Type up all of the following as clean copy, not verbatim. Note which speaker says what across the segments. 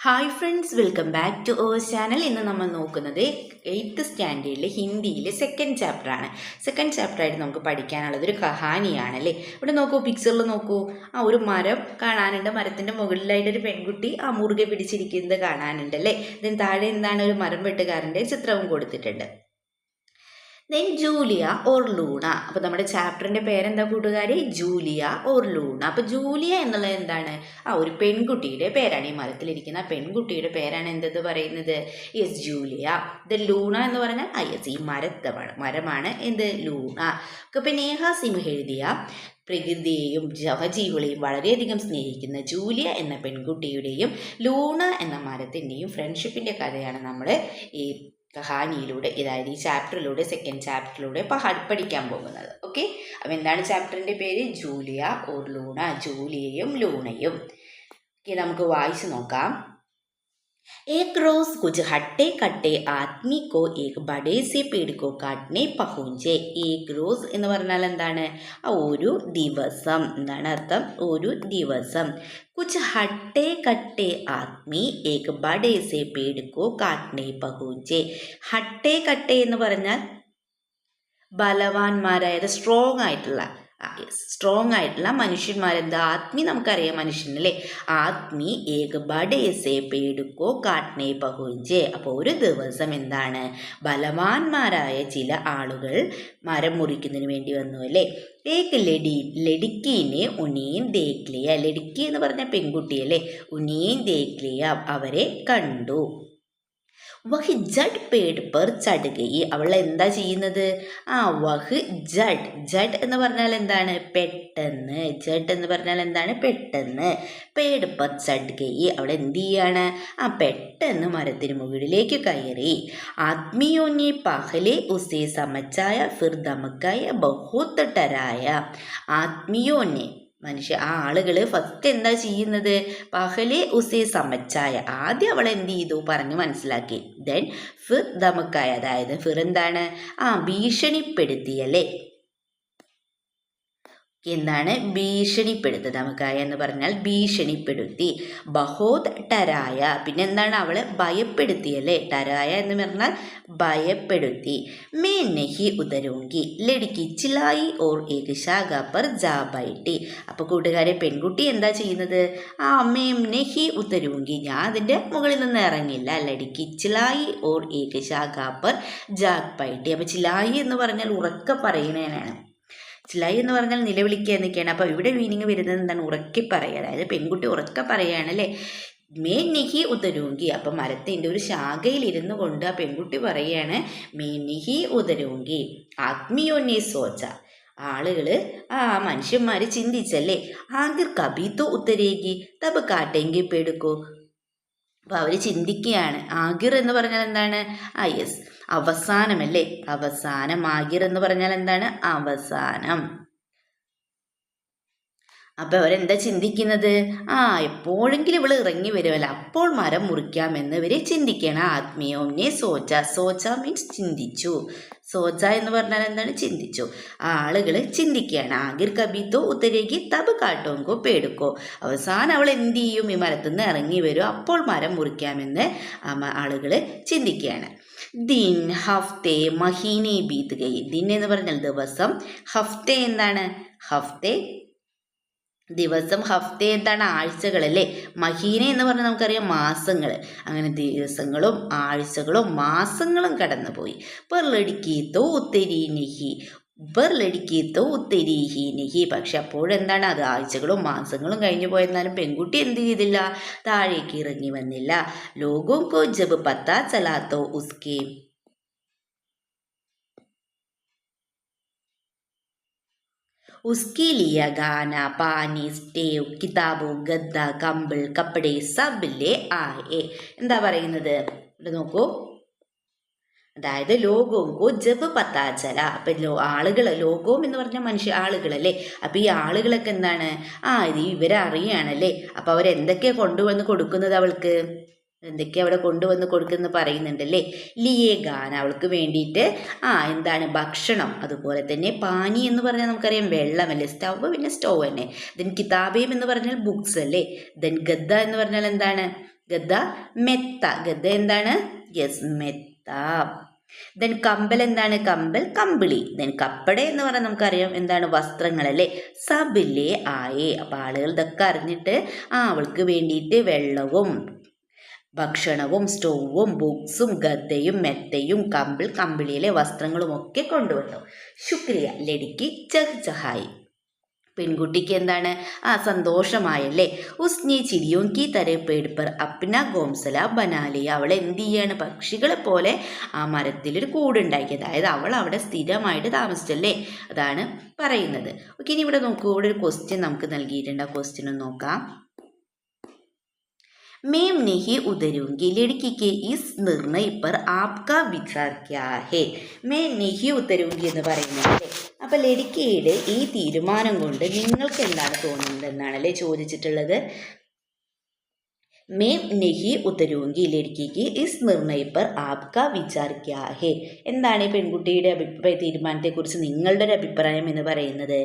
Speaker 1: Hi friends, welcome back to our channel. ഇന്ന് നമ്മൾ നോക്കുന്നത് 8th സ്റ്റാൻഡേർഡിലെ ഹിന്ദിയിലെ സെക്കൻഡ് ചാപ്റ്ററാണ്. സെക്കൻഡ് ചാപ്റ്ററായിട്ട് നമുക്ക് പഠിക്കാനുള്ളത് ഒരു കഹാനിയാണ് അല്ലേ. ഇവിടെ നോക്കൂ, പിക്ചറിൽ നോക്കൂ, ഒരു മരം കാണാനുണ്ട്. മരത്തിൻ്റെ മുകളിലായിട്ടൊരു പെൺകുട്ടി മുറുകെ പിടിച്ചിരിക്കുന്നത് കാണാനുണ്ട് അല്ലേ. ഇതിന് താഴെ എന്താണ്, ഒരു മരം വെട്ടുകാരൻ്റെ ചിത്രവും കൊടുത്തിട്ടുണ്ട്. ദെൻ ജൂലിയ ഓർ ലൂണ. അപ്പോൾ നമ്മുടെ ചാപ്റ്ററിൻ്റെ പേരെന്താ കൂട്ടുകാരി? ജൂലിയ ഓർ ലൂണ. അപ്പോൾ ജൂലിയ എന്നുള്ളത് എന്താണ്? ഒരു പെൺകുട്ടിയുടെ പേരാണ്. ഈ മരത്തിലിരിക്കുന്ന പെൺകുട്ടിയുടെ പേരാണ് എന്തെന്ന് പറയുന്നത്? Yes, Julia. ദെൻ ലൂണ എന്ന് പറഞ്ഞാൽ യെസ്, ഈ മരമാണ് എന്ത്? ലൂണ. അപ്പോൾ നേഹ സിംഹ എഴുതിയ പ്രകൃതിയെയും സഹജീവികളെയും വളരെയധികം സ്നേഹിക്കുന്ന ജൂലിയ എന്ന പെൺകുട്ടിയുടെയും ലൂണ എന്ന മരത്തിൻ്റെയും ഫ്രണ്ട്ഷിപ്പിൻ്റെ കഥയാണ് നമ്മൾ ഈ കഹാനിയിലൂടെ, അതായത് ഈ ചാപ്റ്ററിലൂടെ, സെക്കൻഡ് ചാപ്റ്ററിലൂടെ പഠിക്കാൻ പോകുന്നത്. ഓക്കെ, അപ്പോൾ എന്താണ് ചാപ്റ്ററിൻ്റെ പേര്? ജൂലിയ ഓർ ലൂണ, ജൂലിയയും ലൂണയും. ഓക്കെ, നമുക്ക് വായിച്ച് നോക്കാം. एक रोज कुछ हट्टे कट्टे आदमी को एक बड़े से पेड़ को काटने पहुंचे. एक रोज എന്ന് പറഞ്ഞാൽ എന്താണ്? ഒരു ദിവസം. എന്താണ് അർത്ഥം? ഒരു ദിവസം. कुछ हट्टे कट्टे आदमी एक बड़े से पेड़ को काटने पहुंचे. हट्टे कट्टे എന്ന് പറഞ്ഞാൽ ബലവാന്മാരായത്, സ്ട്രോങ് ആയിട്ടുള്ള മനുഷ്യന്മാരെന്താ? ആത്മി നമുക്കറിയാം, മനുഷ്യനല്ലേ. ആത്മി ഏക ബഡേസെ പേടുക്കോ കാട്ട്നെ പഹുഞ്ചെ. അപ്പോൾ ഒരു ദിവസം എന്താണ്, ബലവാന്മാരായ ചില ആളുകൾ മരം മുറിക്കുന്നതിന് വേണ്ടി വന്നു അല്ലേ. ഏക് ലഡിക്കീനെ ഉനിയും ദേഖ്ലിയ. ലഡിക്കി എന്ന് പറഞ്ഞ പെൺകുട്ടിയല്ലേ. ഉനിയും ദേഖ്ലിയ, അവരെ കണ്ടു. വഹ് ജഡ് പേട് പെർ ചട് ഗയി. അവൾ എന്താ ചെയ്യുന്നത്? വഹ് ജഡ് എന്ന് പറഞ്ഞാൽ എന്താണ്? പെട്ടെന്ന്. ജഡ് എന്ന് പറഞ്ഞാൽ എന്താണ്? പെട്ടെന്ന്. പേട് പെർ ചട് ഗയി, അവൾ എന്ത് ചെയ്യാണ്? പെട്ടെന്ന് മരത്തിന് മുകളിലേക്ക് കയറി. ആദ്മിയോനെ പഹലെ ഉസേ സമച്ചായ ഫിർ ദമക്കായ ബഹുത്ത് ടരായ. ആത്മീയോനെ ആളുകൾ ഫസ്റ്റ് എന്താ ചെയ്യുന്നത്? പഹലെ ഉസേ സമച്ചായ, ആദ്യം അവൾ എന്ത് ചെയ്തു? പറഞ്ഞ് മനസ്സിലാക്കി. ദെൻ ഫിർ ദമക്കായ, അതായത് ഫിർ എന്താണ്? ഭീഷണിപ്പെടുത്തിയല്ലേ. എന്താണ്? ഭീഷണിപ്പെടുത്തുക. ദമക്കായ എന്ന് പറഞ്ഞാൽ ഭീഷണിപ്പെടുത്തി. ബഹോത് ടരായ, പിന്നെ എന്താണ്? അവളെ ഭയപ്പെടുത്തിയല്ലേ. ടരായ എന്ന് പറഞ്ഞാൽ ഭയപ്പെടുത്തി. മേ നഹി ഉതരൂങ്കി ലടുക്കി ചിലായി ഓർ ഏക് ശാഖ പർ ജാ ബൈട്ടി. അപ്പോൾ കൂട്ടുകാരെ, പെൺകുട്ടി എന്താ ചെയ്യുന്നത്? മേം നഹി ഉതരൂങ്കി, ഞാൻ അതിൻ്റെ മുകളിൽ നിന്ന് ഇറങ്ങില്ല. ലടുക്കി ചിലായി ഓർ ഏക് ശാഖ പർ ജാ ബൈട്ടി. അപ്പോൾ ചിലായി എന്ന് പറഞ്ഞാൽ ഉറക്ക പറയുന്നതിനാണ്. ചിലായി എന്ന് പറഞ്ഞാൽ നിലവിളിക്കുക എന്നൊക്കെയാണ്. അപ്പോൾ ഇവിടെ മീനിങ് വരുന്നത് എന്താണ്? ഉറക്കെ പറയുക, അതായത് പെൺകുട്ടി ഉറക്കെ പറയുകയാണല്ലേ. മേ നിഹി ഉതരൂങ്കി, അപ്പം മരത്തിൻ്റെ ഒരു ശാഖയിൽ ഇരുന്നു കൊണ്ട് ആ പെൺകുട്ടി പറയുകയാണ് മേ നിഹി ഉതരൂങ്കി ആത്മീയോന്നെ സോച്ച. ആളുകൾ മനുഷ്യന്മാർ ചിന്തിച്ചല്ലേ. ആഗിർ കബീത്തോ ഉത്തരേകി തബ് കാട്ടെങ്കിൽ പേടുക്കോ. അപ്പോൾ അവർ ചിന്തിക്കുകയാണ്. ആഗിർ എന്ന് പറഞ്ഞാൽ എന്താണ്? യെസ്, അവസാനമല്ലേ. അവസാനം. ആഗിർ എന്ന് പറഞ്ഞാൽ എന്താണ്? അവസാനം. അപ്പോൾ അവരെന്താ ചിന്തിക്കുന്നത്? എപ്പോഴെങ്കിലും ഇവൾ ഇറങ്ങി വരുമല്ലോ, അപ്പോൾ മരം മുറിക്കാമെന്ന് ഇവർ ചിന്തിക്കണം. ആത്മീയോനെ സോച്ച. സോച്ച മീൻസ് ചിന്തിച്ചു. സോച്ച എന്ന് പറഞ്ഞാൽ എന്താണ്? ചിന്തിച്ചു. ആളുകൾ ചിന്തിക്കുകയാണ്. ആഗിർ കബീത്തോ ഉത്തരേക്ക് തബ് കാട്ടോങ്കോ പേടുക്കോ. അവസാനം അവൾ എന്ത് ചെയ്യും? ഈ മരത്തിൽ നിന്ന് ഇറങ്ങി വരും, അപ്പോൾ മരം മുറിക്കാമെന്ന് ആളുകൾ ചിന്തിക്കുകയാണ്. ദിൻ ഹഫ്തെ മഹീനെ ബീത് ഗയി. ദിൻ എന്ന് പറഞ്ഞാൽ ദിവസം. ഹഫ്തെ എന്താണ്? ഹഫ്തെ ദിവസം. ഹഫ്തെ എന്താണ്? ആഴ്ചകളല്ലേ. മഹീന എന്ന് പറഞ്ഞാൽ നമുക്കറിയാം മാസങ്ങൾ. അങ്ങനെ ദിവസങ്ങളും ആഴ്ചകളും മാസങ്ങളും കടന്നുപോയി. പെർ ലടുക്കിത്തോ ഉത്തരി നിഹി, പെർ ലടുക്കിത്തോ ഉത്തരി ഹി നിഹി. പക്ഷെ അപ്പോഴെന്താണ്? അത് ആഴ്ചകളും മാസങ്ങളും കഴിഞ്ഞു പോയെന്നാലും പെൺകുട്ടി എന്ത് ചെയ്തില്ല? താഴേക്ക് ഇറങ്ങി വന്നില്ല. ലോഗോ കോ ജബ് പത്താ ചലാത്തോ ഉസ്കെ उसके लिए गाना पानी स्टेव കിതാബ് ഗദ്ദ കമ്പിൾ കപ്പടെ സബ് ലേ ആയേ. എന്താ പറയുന്നത്? ഇവിടെ നോക്കൂ, അതായത് ലോകോങ്കോ ജബ് പത്താച്ചല. അപ്പം ആളുകൾ, ലോകവും എന്ന് പറഞ്ഞാൽ ആളുകളല്ലേ. അപ്പം ഈ ആളുകളൊക്കെ എന്താണ്? ഇത് ഇവരെ അറിയുകയാണല്ലേ. അപ്പം അവരെന്തൊക്കെയാണ് കൊണ്ടുവന്ന് കൊടുക്കുന്നത് അവൾക്ക്? എന്തൊക്കെ അവിടെ കൊണ്ടുവന്ന് കൊടുക്കുന്നു പറയുന്നുണ്ടല്ലേ. ലിയേ ഗാന, അവൾക്ക് വേണ്ടിയിട്ട് എന്താണ്? ഭക്ഷണം. അതുപോലെ തന്നെ പാനി എന്ന് പറഞ്ഞാൽ നമുക്കറിയാം വെള്ളമല്ലേ. പിന്നെ സ്റ്റൗ തന്നെ. ദെൻ കിതാബേം എന്ന് പറഞ്ഞാൽ ബുക്സ് അല്ലേ. ദെൻ ഗദ്ദ എന്ന് പറഞ്ഞാൽ എന്താണ്? ഗദ്ദ മെത്ത. ഗദ്ദ എന്താണ്? യെസ്, മെത്ത. ദെൻ കമ്പൽ എന്താണ്? കമ്പൽ കമ്പിളി. ദെൻ കപ്പട എന്ന് പറഞ്ഞാൽ നമുക്കറിയാം എന്താണ്? വസ്ത്രങ്ങൾ അല്ലേ? സബിലെ ആയേ. അപ്പം ആളുകൾ ഇതൊക്കെ അറിഞ്ഞിട്ട് അവൾക്ക് വേണ്ടിയിട്ട് വെള്ളവും ഭക്ഷണവും സ്റ്റോവും ബുക്സും ഗദ്ദയും മെത്തയും കമ്പിൾ കമ്പിളിയിലെ വസ്ത്രങ്ങളും ഒക്കെ കൊണ്ടുവന്നു. ശുക്രിയ ലഡിക്ക് ചഹ് ചഹായി. പെൺകുട്ടിക്ക് എന്താണ്? സന്തോഷമായല്ലേ. ഉസ്നെ ചിരിയോം കി തരേ പേട് പർ അപ്ന ഗോംസല ബനാലിയ. അവൾ എന്ത് ചെയ്യാണ്? പക്ഷികളെ പോലെ ആ മരത്തിലൊരു കൂടുണ്ടാക്കി. അതായത് അവൾ അവിടെ സ്ഥിരമായിട്ട് താമസിച്ചല്ലേ, അതാണ് പറയുന്നത്. ഓക്കെ, ഇനി ഇവിടെ നോക്കൂ, ഇവിടെ ഒരു ക്വസ്റ്റ്യൻ നമുക്ക് നൽകിയിട്ടുണ്ട്. ആ ക്വസ്റ്റ്യൻ ഒന്ന് നോക്കാം. मैं नहीं उतरूंगी लड़की के इस निर्णय पर आपका विचार क्या है? मैं नहीं उतरूंगी എന്ന് പറയുന്നത്. അപ്പോൾ ലഡിക്കയുടെ ഈ തീരുമാനം കൊണ്ട് നിങ്ങൾക്ക് എന്താണ് തോന്നുന്നത് എന്നാണല്ലേ ചോദിച്ചിട്ടുള്ളത്. मैं नहीं उतरूंगी लड़की की इस निर्णय पर आपका विचार क्या है? എന്താണ് ഈ പെൺകുട്ടിയുടെ തീരുമാനത്തെക്കുറിച്ച് നിങ്ങളുടെ ഒരു അഭിപ്രായം എന്ന് പറയുന്നത്?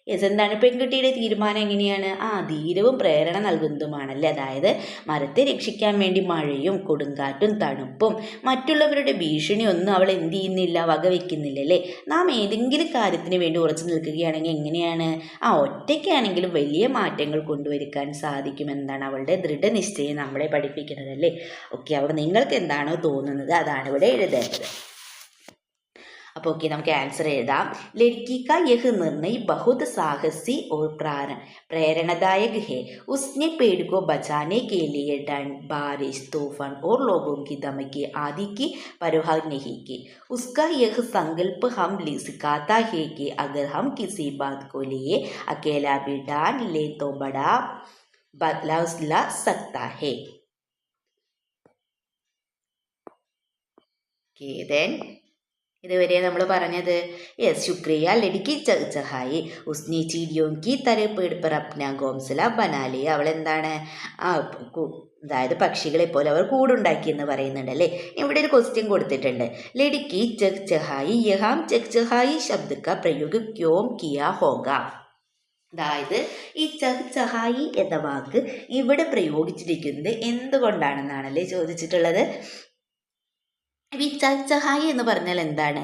Speaker 1: യെസ്, എന്താണ് പെൺകുട്ടിയുടെ തീരുമാനം? എങ്ങനെയാണ്? ധീരവും പ്രേരണ നൽകുന്നതുമാണല്ലേ. അതായത് മരത്തെ രക്ഷിക്കാൻ വേണ്ടി മഴയും കൊടുങ്കാറ്റും തണുപ്പും മറ്റുള്ളവരുടെ ഭീഷണിയൊന്നും അവൾ എന്ത് ചെയ്യുന്നില്ല, വകവെക്കുന്നില്ലല്ലേ. നാം ഏതെങ്കിലും കാര്യത്തിന് വേണ്ടി ഉറച്ചു നിൽക്കുകയാണെങ്കിൽ എങ്ങനെയാണ്? ഒറ്റയ്ക്കാണെങ്കിലും വലിയ മാറ്റങ്ങൾ കൊണ്ടുവരുവാൻ സാധിക്കുമെന്നാണ് അവളുടെ ദൃഢനിശ്ചയം നമ്മളെ പഠിപ്പിക്കുന്നതല്ലേ. ഓക്കെ, അപ്പോൾ നിങ്ങൾക്ക് എന്താണോ തോന്നുന്നത് അതാണ് ഇവിടെ എഴുതേണ്ടത്. അപ്പോൾ ഓക്കെ, നമുക്ക് ആൻസർ എഴുതാം. ലड़की का यह निर्णय बहुत साहसी और प्रेरणादायक है. उसने पेड़ को बचाने के लिए ठंड, बारिश, तूफान और लोगों की धमकी आदि की परवाह नहीं की. उसका यह संकल्प हम सिखाता है कि अगर हम किसी बात को लिए अकेला भी ठान ले तो बड़ा बदलाव ला सकता है. Okay, then ഇതുവരെ നമ്മൾ പറഞ്ഞത് യെസ് ശുക്രിയ ലഡിക്ക് ചഹായി ഉസ്നി ചീഡിയോം കി തരേ പേട് പർ അപ്ന ഗോംസല ബനാലി. അവൾ എന്താണ്? അതായത് പക്ഷികളെ പോലെ അവർ കൂടുണ്ടാക്കി എന്ന് പറയുന്നുണ്ട് അല്ലേ. ഇവിടെ ഒരു ക്വസ്റ്റ്യൻ കൊടുത്തിട്ടുണ്ട്. ലഡിക്ക് ചക് ചഹായി യഹാം ചക് ചഹായി ശബ്ദ കാ പ്രയോഗ ക്യോം കിയാ ഹോഗ. അതായത് ഈ ചഹ് ചഹായി എന്ന വാക്ക് ഇവിടെ പ്രയോഗിച്ചിരിക്കുന്നത് എന്തുകൊണ്ടാണെന്നാണല്ലേ ചോദിച്ചിട്ടുള്ളത്. ഈ ചഹ് ചഹായി എന്ന് പറഞ്ഞാൽ എന്താണ്?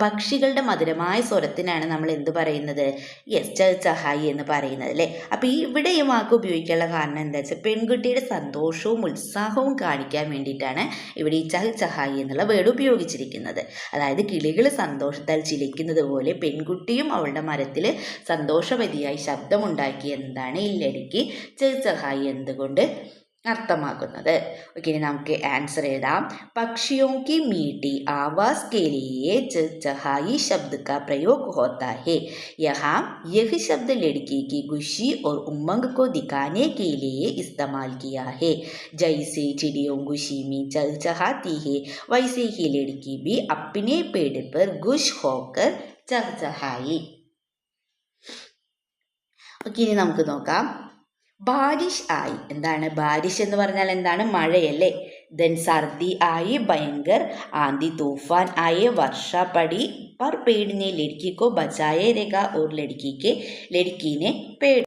Speaker 1: പക്ഷികളുടെ മധുരമായ സ്വരത്തിനാണ് നമ്മൾ എന്ത് പറയുന്നത്? യെസ്, ചഹ് ചഹായി എന്ന് പറയുന്നത് അല്ലേ. അപ്പോൾ ഇവിടെ ഈ വാക്ക് ഉപയോഗിക്കാനുള്ള കാരണം എന്താ വെച്ചാൽ പെൺകുട്ടിയുടെ സന്തോഷവും ഉത്സാഹവും കാണിക്കാൻ വേണ്ടിയിട്ടാണ് ഇവിടെ ഈ ചഹ് ചഹായി എന്നുള്ള വേർഡ് ഉപയോഗിച്ചിരിക്കുന്നത്. അതായത് കിളികൾ സന്തോഷത്താൽ ചിലിക്കുന്നത് പോലെ പെൺകുട്ടിയും അവളുടെ മരത്തിൽ സന്തോഷവതിയായി ശബ്ദമുണ്ടാക്കി എന്നതാണ് ഈ ലഡിക്ക് ചഹ് ചഹായി എന്തുകൊണ്ട് അർത്ഥമാക്കുന്നത്. ഓക്കെ, ഇനി നമുക്ക് ആൻസർ എഴുതാം. പക്ഷിयों की मीठी आवाज़ के लिए चहचहाई शब्द का प्रयोग होता है. यहाँ यह शब्द लड़की की खुशी और उमंग को दिखाने के लिए इस्तेमाल किया है. जैसे चिड़ियों खुशी में चहचहाती है वैसे ही लड़की भी अपने पेड़ पर खुश होकर चहचहाई. ഓക്കെ, ഇനി നമുക്ക് നോക്കാം. ബാരിഷ് ആയി. എന്താണ് ബാരിഷ് എന്ന് പറഞ്ഞാൽ? എന്താണ്? മഴയല്ലേ. ദെൻ സർദി ആയി ഭയങ്കർ, ആന്തി തൂഫാൻ ആയ, വർഷ പടി पर पेड़ ने लड़की को बचाए रहेगा और ലड़ക്കീനെ പേട്.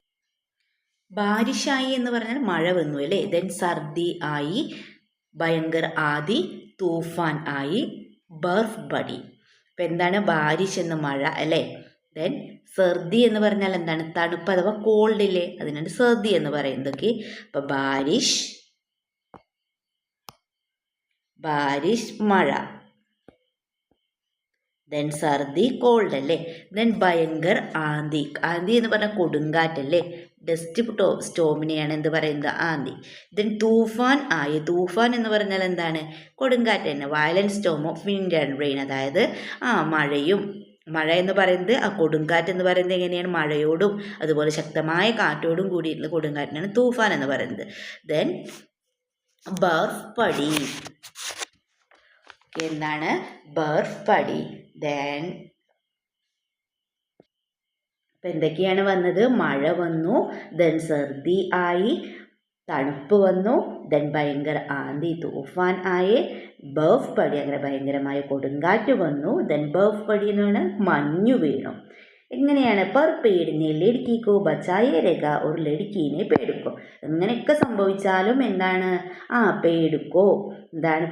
Speaker 1: ബാരിഷായി എന്ന് പറഞ്ഞാൽ മഴ വന്നു അല്ലേ. ദെൻ സർദി ആയി, ഭയങ്കർ ആദി, തൂഫാൻ ആയി, ബർഫ് പടി. അപ്പം എന്താണ്? ബാരിഷ് എന്ന് മഴ അല്ലേ. ദെൻ സർദി എന്ന് പറഞ്ഞാൽ എന്താണ്? തണുപ്പ് അഥവാ കോൾഡ് ഇല്ലേ, അതിനാണ് സർദി എന്ന് പറയുന്നത്. ഓക്കെ, അപ്പം ബാരിഷ് മഴ, ദെൻ സർദി കോൾഡ് അല്ലേ. ദെൻ ഭയങ്കർ ആന്തി. ആന്തി എന്ന് പറഞ്ഞാൽ കൊടുങ്കാറ്റല്ലേ. ഡസ്റ്റ് സ്റ്റോമിനെയാണ് എന്ത് പറയുന്നത്? ആന്തി. ദെൻ തൂഫാൻ ആയി. തൂഫാൻ എന്ന് പറഞ്ഞാൽ എന്താണ്? കൊടുങ്കാറ്റ് തന്നെ. Violent Storm of wind and rain. അതായത് മഴ എന്ന് പറയുന്നത് കൊടുങ്കാറ്റ് എന്ന് പറയുന്നത് എങ്ങനെയാണ്? മഴയോടും അതുപോലെ ശക്തമായ കാറ്റോടും കൂടിയിട്ടുള്ള കൊടുങ്കാറ്റിനാണ് തൂഫാൻ എന്ന് പറയുന്നത്. ദെൻ ബർഫ് പടി. എന്താണ്? ബർഫ് പടി. ദെൻ അപ്പം എന്തൊക്കെയാണ് വന്നത്? മഴ വന്നു, ദെൻ സർദി ആയി, തണുപ്പ് വന്നു, ദെൻ ഭയങ്കര ആന്തി തൂഫാൻ ആയി, ബർഫ് പടി അങ്ങനെ ഭയങ്കരമായ കൊടുങ്കാറ്റ് വന്നു, ദെൻ ബർഫ് പടി എന്ന് പറഞ്ഞാൽ മഞ്ഞു വീണു. എങ്ങനെയാണ്? പെർ പേടിനെ ലഡ്കിക്കോ ബച്ചായേ രേഖ ഒരു ലഡ്ക്കീനെ പേടുക്കോ. എങ്ങനെയൊക്കെ സംഭവിച്ചാലും എന്താണ്? പേടുക്കോ എന്താണ്?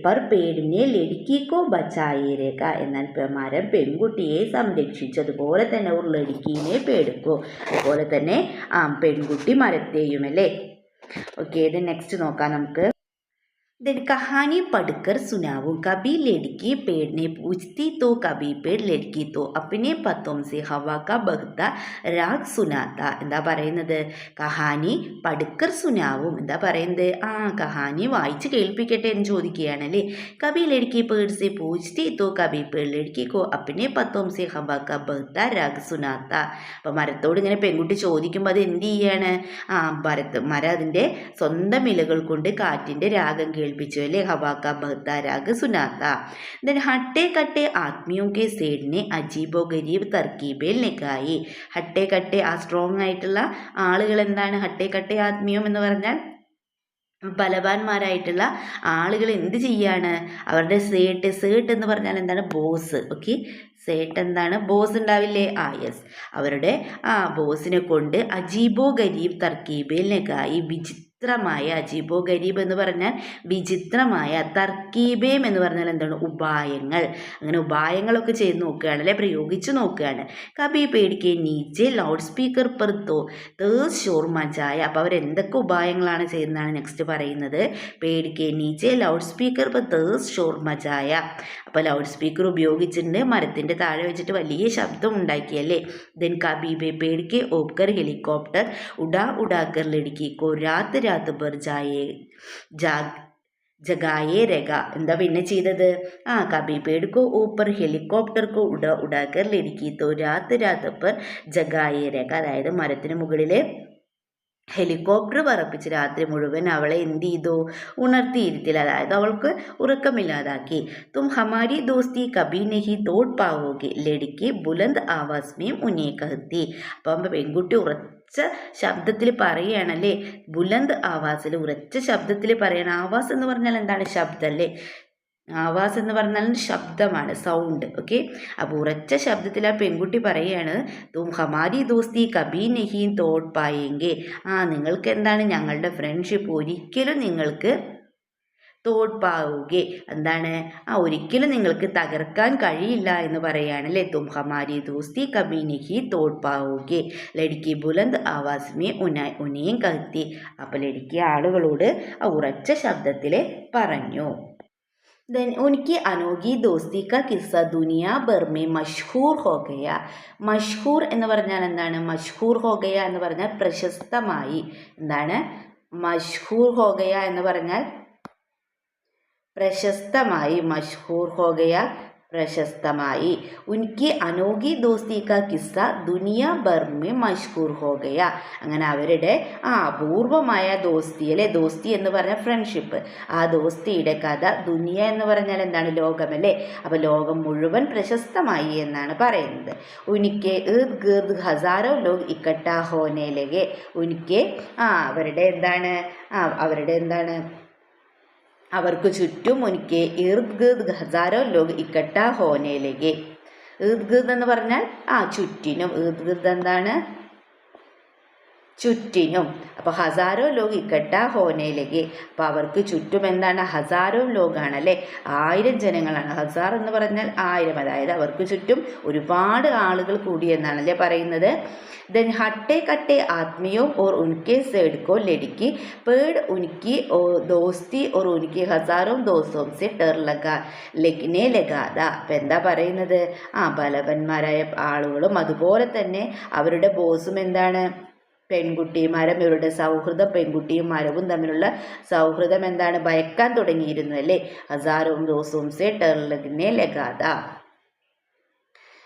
Speaker 1: പെർ പേടിനെ ലഡ്കിക്കോ ബച്ചായേ രേഖ എന്നാൽ മരം പെൺകുട്ടിയെ സംരക്ഷിച്ചതുപോലെ തന്നെ ഒരു ലഡ്ക്കീനെ പേടുക്കോ. അതുപോലെ തന്നെ പെൺകുട്ടി മരത്തെയും അല്ലേ. ഓക്കെ, ഇത് നെക്സ്റ്റ് നോക്കാം നമുക്ക്. देन कहानी पढ़कर सुनाओ. कभी लड़की पेड़ ने पूछती तो कभी पेड़ लड़की तो अपने पतों से हवा का बहता राग सुनाता. എന്താ പറയുന്നത്? കഹാനി പടുക്കർ സുനാവും. എന്താ പറയുന്നത്? കഹാനി വായിച്ച് കേൾപ്പിക്കട്ടെ എന്ന് ചോദിക്കുകയാണ് അല്ലേ. കബി ലड़की पेड़ से पूछती तो कभी पेड़ लड़की को अपने पतों से हवा का बहता राग सुनाता. അപ്പം മരത്തോട് ഇങ്ങനെ പെൺകുട്ടി ചോദിക്കുമ്പോൾ അത് എന്ത് ചെയ്യാണ്? മരം അതിൻ്റെ സ്വന്തം ഇലകൾ കൊണ്ട് കാറ്റിൻ്റെ രാഗം കേൾപ്പിച്ചു അല്ലേ. हवा का बहता राग सुनाता. देन हट्टे कट्टे आदमियों के सेठ ने अजीबो गरीब तरकीबें निकाई. हट्टे कट्टे സ്ട്രോങ് ആയിട്ടുള്ള ആളുകൾ എന്താണ്? ഹട്ടെ കട്ടെ ആത്മീയം എന്ന് പറഞ്ഞാൽ ബലവാന്മാരായിട്ടുള്ള ആളുകൾ എന്ത് ചെയ്യാണ്? അവരുടെ സേട്ട് എന്ന് പറഞ്ഞാൽ എന്താണ്? ബോസ്. ഓക്കെ, സേട്ട് എന്താണ്? ബോസ് ഉണ്ടാവില്ലേ? യെസ്, അവരുടെ ബോസിനെ കൊണ്ട് അജീബോ ഗരീബ് തർക്കീബേലിനേക്കായി വിചിത്രമായ, അജീബോ ഗരീബ് എന്ന് പറഞ്ഞാൽ വിചിത്രമായ, തർക്കീബേം എന്ന് പറഞ്ഞാൽ എന്താണ്? ഉപായങ്ങൾ. അങ്ങനെ ഉപായങ്ങളൊക്കെ ചെയ്ത് നോക്കുകയാണ് അല്ലെ, പ്രയോഗിച്ച് നോക്കുകയാണ്. കബി പേടിക്ക് നീച്ചെ ലൗഡ് സ്പീക്കർ പെർത്തോ തേഴ്സ് ഷോർ മജായ. അപ്പോൾ അവരെന്തൊക്കെ ഉപായങ്ങളാണ് ചെയ്യുന്നതാണ് നെക്സ്റ്റ് പറയുന്നത്. പേടിക്ക് നീച്ചെ ലൗഡ് സ്പീക്കർ പെർ തേഴ്സ് ഷോർ മജായ. അപ്പോൾ ലൗഡ് സ്പീക്കർ ഉപയോഗിച്ചിട്ടുണ്ട്, മരത്തിൻ്റെ താഴെ വെച്ചിട്ട് വലിയ ശബ്ദം ഉണ്ടാക്കിയല്ലേ. ദെൻ കബീബെ പേടിക്ക് ഓപ്കർ ഹെലികോപ്റ്റർ ഉഡാ ഉഡാക്കർ ലടുക്കി കോ രാത്ത് രാത്ത് ഭർ ജഗായേ രേഖ. എന്താ പിന്നെ ചെയ്തത്? കബി പേട് കോ ഊപ്പർ ഹെലികോപ്റ്റർ കോ ഉഡാക്കർ ലടുക്കി തോ രാത്ത് രാത്ത് ഭർ ജഗായേ രേഖ. അതായത് മരത്തിന് മുകളിൽ ഹെലികോപ്റ്റർ പറപ്പിച്ച് രാത്രി മുഴുവൻ അവളെ എന്ത് ചെയ്തു? ഉണർത്തിയിരുത്തില്ല. അതായത് അവൾക്ക് ഉറക്കമില്ലാതാക്കി. തും ഹമാരി ദോസ്തി കബി നഹി തോട് പാവോഗി ലടുക്കി ബുലന്ദ് ആവാസ് മേം ഉന്നേ കഹത്തി. അപ്പം പെൺകുട്ടി ഉറച്ച ശബ്ദത്തിൽ പറയുകയാണല്ലേ. ബുലന്ദ് ആവാസിൽ ഉറച്ച ശബ്ദത്തിൽ പറയണം. ആവാസ് എന്ന് പറഞ്ഞാൽ എന്താണ്? ശബ്ദം അല്ലേ. ആവാസ് എന്ന് പറഞ്ഞാൽ ശബ്ദമാണ്, സൗണ്ട്. ഓക്കെ, അപ്പോൾ ഉറച്ച ശബ്ദത്തിൽ ആ പെൺകുട്ടി പറയുകയാണ്, തും ഹമാരി ദോസ്തി കബി നഹി തോട് പായെങ്കെ. നിങ്ങൾക്ക് എന്താണ്? ഞങ്ങളുടെ ഫ്രണ്ട്ഷിപ്പ് ഒരിക്കലും നിങ്ങൾക്ക് തോട് പാവുകെ എന്താണ്? ഒരിക്കലും നിങ്ങൾക്ക് തകർക്കാൻ കഴിയില്ല എന്ന് പറയുകയാണ് അല്ലേ. തും ഹമാരി ദോസ്തി കബി നഹി തോട് പാവുകെ ലടുക്കി ബുലന്ദ് ആവാസ് മേ ഉനയും കഹത്തി. അപ്പോൾ ലടുക്കി ആളുകളോട് ഉറച്ച ശബ്ദത്തിൽ പറഞ്ഞു. देन उनकी अनोखी दोस्ती का किस्सा दुनिया भर में मशहूर हो गया. മഷ്ഹൂർ എന്ന് പറഞ്ഞാൽ എന്താണ്? മഷ്ഹൂർ ഹോ ഗയ എന്ന് പറഞ്ഞാൽ പ്രശസ്തമായി. എന്താണ്? മഷ്ഹൂർ ഹോ ഗയ എന്ന് പറഞ്ഞാൽ പ്രശസ്തമായി. മഷ്ഹൂർ ഹോ ഗയ പ്രശസ്തമായി. ഉൻകി അനോഖി ദോസ്തി കാ കിസ്സ ദുനിയ ഭർ മേ മഷ്ഹൂർ ഹോ ഗയ. അങ്ങനെ അവരുടെ അപൂർവമായ ദോസ്തി അല്ലേ. ദോസ്തി എന്ന് പറഞ്ഞാൽ ഫ്രണ്ട്ഷിപ്പ്. ആ ദോസ്തിയുടെ കഥ ദുനിയ എന്ന് പറഞ്ഞാൽ എന്താണ്? ലോകമല്ലേ. അപ്പോൾ ലോകം മുഴുവൻ പ്രശസ്തമായി എന്നാണ് പറയുന്നത്. ഉനിക്ക് ഇർദ് ഗിർദ് ഹസാരോ ലോഗ് ഇക്കട്ടാ ഹോനെ ലഗെ. ഉനിക്ക് അവരുടെ എന്താണ്? അവർക്ക് ചുറ്റും ഉനിക്ക് ഇർദ് ഗിർദ് ഹസാരോ ലോഗ് ഇക്കട്ടാ ഹോനെ ലഗെ. ഇർദ് ഗിർദ് എന്ന് പറഞ്ഞാൽ ചുറ്റിനും. ഇർദ് ഗിർദ് എന്താണ്? ചുറ്റിനും. അപ്പോൾ ഹസാരോ ലോഗ് ഇക്കട്ടാ ഹോനെ ലഗെ. അപ്പോൾ അവർക്ക് ചുറ്റും എന്താണ്? ഹസാരോ ലോഗാണ് അല്ലേ. 1000 ജനങ്ങളാണ്. ഹസാർ എന്ന് പറഞ്ഞാൽ 1000. അതായത് അവർക്ക് ചുറ്റും ഒരുപാട് ആളുകൾ കൂടി എന്നാണ് അല്ലേ പറയുന്നത്. देन हट्टे कट्टे आदमियों और उनके सेठ को लड़की पेड़ उनकी दोस्ती और उनकी हजारों दोस्तों से डर लगने लगाതാ. അപ്പം എന്താ പറയുന്നത്? ബലവന്മാരായ ആളുകളും അതുപോലെ തന്നെ അവരുടെ ബോസും എന്താണ്? പെൺകുട്ടിമാരും. ഇവരുടെ സൗഹൃദം, പെൺകുട്ടിയും മരവും തമ്മിലുള്ള സൗഹൃദം എന്താണ്? ഭയക്കാൻ തുടങ്ങിയിരുന്നു അല്ലേ. ഹസാരോം ദോസും സെ ഡർ ലഗ്നെ ലഗാതാ.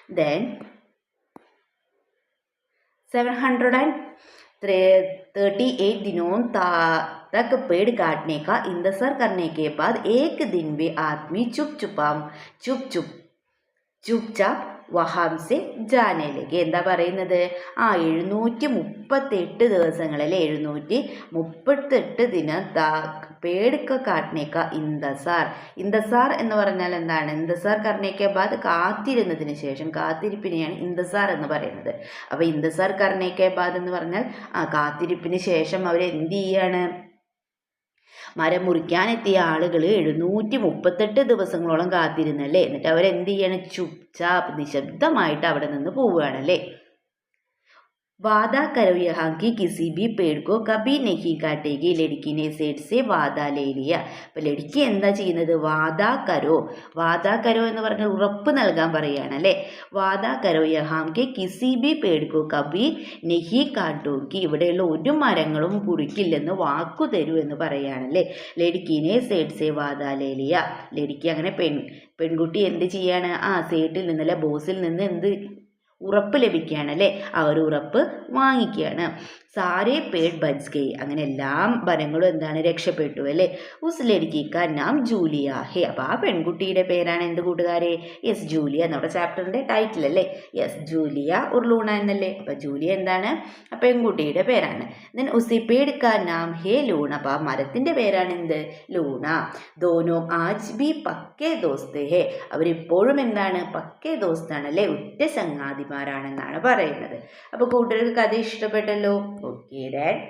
Speaker 1: ദെൻ 738 दिनों तक पेड़ काटने का इंतजार करने के बाद एक दिन वे आदमी चुपचाप വഹാം സെ ജാനെ ലഗെ. എന്താ പറയുന്നത്? 738 ദിവസങ്ങളിൽ 738 ദിനം पेड़ का काटने का इंतസാർ. इंतസാർ എന്ന് പറഞ്ഞാൽ എന്താണ്? इंतसार करने के बाद കാത്തിരുന്നതിന് ശേഷം, കാത്തിരിപ്പിനെയാണ് इंतसार എന്ന് പറയുന്നത്. അപ്പോൾ इंतसार करने के बाद എന്ന് പറഞ്ഞാൽ കാത്തിരിപ്പിന് ശേഷം അവർ എന്ത് ചെയ്യാണ്? മരം മുറിക്കാനെത്തിയ ആളുകൾ 738 ദിവസങ്ങളോളം കാത്തിരുന്നല്ലേ. എന്നിട്ട് അവരെന്ത് ചെയ്യണം? ചുപ്ചാപ്പ് നിശബ്ദമായിട്ട് അവിടെ നിന്ന് പോവുകയാണല്ലേ. वादा करो यहाँ की किसी भी पेड़ को कभी नहीं काटेगी. लड़की ने सेठ से वादा ले लिया. അപ്പോൾ ലടുക്കി എന്താ ചെയ്യുന്നത്? വാദാ കരോ. വാദാ കരോ എന്ന് പറഞ്ഞാൽ ഉറപ്പ് നൽകാൻ പറയുകയാണ് അല്ലേ. വാദാ കരോ യഹാം കെ കിസി ബി പേട് കോ കബി നെഹി കാട്ടോക്കി. ഇവിടെയുള്ള ഒരു മരങ്ങളും കുറിക്കില്ലെന്ന് വാക്കു തരൂ എന്ന് പറയുകയാണല്ലേ. ലടുക്കിനെ സേഠ് സേ വാദാ ലേ ലിയ. ലടുക്കി അങ്ങനെ പെൺകുട്ടി എന്ത് ചെയ്യാണ്? സേട്ടിൽ നിന്നല്ല, ബോസിൽ നിന്ന് എന്ത് ഉറപ്പ് ലഭിക്കുകയാണല്ലേ. ആ ഒരു ഉറപ്പ് വാങ്ങിക്കുകയാണ്. സാരേ പേട് ബച്ച് ഗയി. അങ്ങനെ എല്ലാ മരങ്ങളും എന്താണ്? രക്ഷപ്പെട്ടു അല്ലേ. ഉസ് ലടുക്കിക്ക നാം ജൂലിയ ഹേ. അപ്പോൾ ആ പെൺകുട്ടിയുടെ പേരാണ് എന്ത് കൂട്ടുകാരെ? Yes, Julia. നമ്മുടെ ചാപ്റ്ററിൻ്റെ ടൈറ്റിൽ അല്ലേ. യെസ്, ജൂലിയ ഉർലൂണ എന്നല്ലേ. അപ്പോൾ ജൂലിയ എന്താണ്? ആ പെൺകുട്ടിയുടെ പേരാണ്. ദെൻ ഉസി പേട് കാ നാം ഹേ ലൂണ. അപ്പോൾ ആ മരത്തിൻ്റെ പേരാണ് എന്ത്? ലൂണ. ദോനോ ആജ് ബി പക്കേ ദോസ്ത് ഹേ. അവരിപ്പോഴും എന്താണ്? പക്കേ ദോസ്താണ് അല്ലേ. ഉറ്റ ചങ്ങാതിമാരാണെന്നാണ് പറയുന്നത്. അപ്പോൾ കൂട്ടുകാർക്ക് കഥ ഇഷ്ടപ്പെട്ടല്ലോ. Okay dad.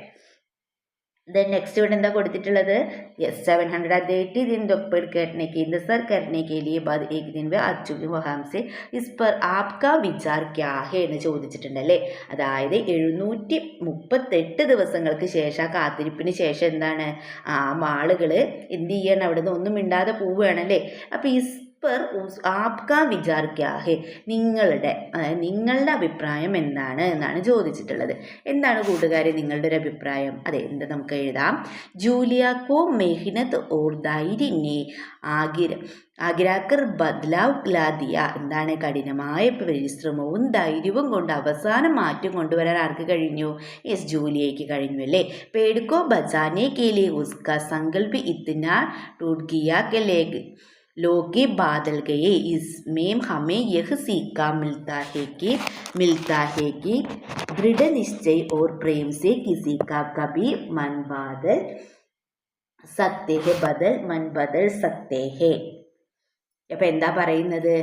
Speaker 1: ദെൻ നെക്സ്റ്റ് ഇവിടെ എന്താ കൊടുത്തിട്ടുള്ളത്? യെസ്, 780 दिन पेड़ काटने की इंतजार करने के लिए बाद एक दिन वे आ चुके वहाँ से इस पर आपका विचार क्या है എന്ന് ചോദിച്ചിട്ടുണ്ടല്ലേ. അതായത് 738 ദിവസങ്ങൾക്ക് ശേഷം, ആ കാത്തിരിപ്പിന് ശേഷം എന്താണ്? ആളുകൾ എന്ത് ചെയ്യണം? അവിടെ നിന്ന് ഒന്നും മിണ്ടാതെ പോവുകയാണല്ലേ. അപ്പോൾ ഈ पर आपका विचार क्या है. നിങ്ങളുടെ അഭിപ്രായം എന്താണ് എന്നാണ് ചോദിച്ചിട്ടുള്ളത്. എന്താണ് കൂട്ടുകാരെ നിങ്ങളുടെ ഒരു അഭിപ്രായം? അതെ, എന്താ നമുക്ക് എഴുതാം. ജൂലിയാക്കോ മെഹ്നത്ത് ഓർ ധൈര്യനെ ആഗ്രാക്കർ ബദ്ലാവ് ലാദിയ. എന്താണ്? കഠിനമായ പരിശ്രമവും ധൈര്യവും കൊണ്ട് അവസാനം മാറ്റം കൊണ്ടുവരാൻ ആർക്ക് കഴിഞ്ഞു? യെസ്, ജൂലിയയ്ക്ക് കഴിഞ്ഞു അല്ലേ. പേടുക്കോ ബച്ചാനെ കെ ലിയെ ഉസ്കാ സങ്കൽപ് ഇത്നാ ടൂട്ട് ഗയാ കെ लोग के बादल गए. इसमें हमें यह सीखा मिलता है कि दृढ़ निश्चय और प्रेम से किसी का कभी मन बदल सकते हैं. അപ്പം എന്താ പറയുന്നത്?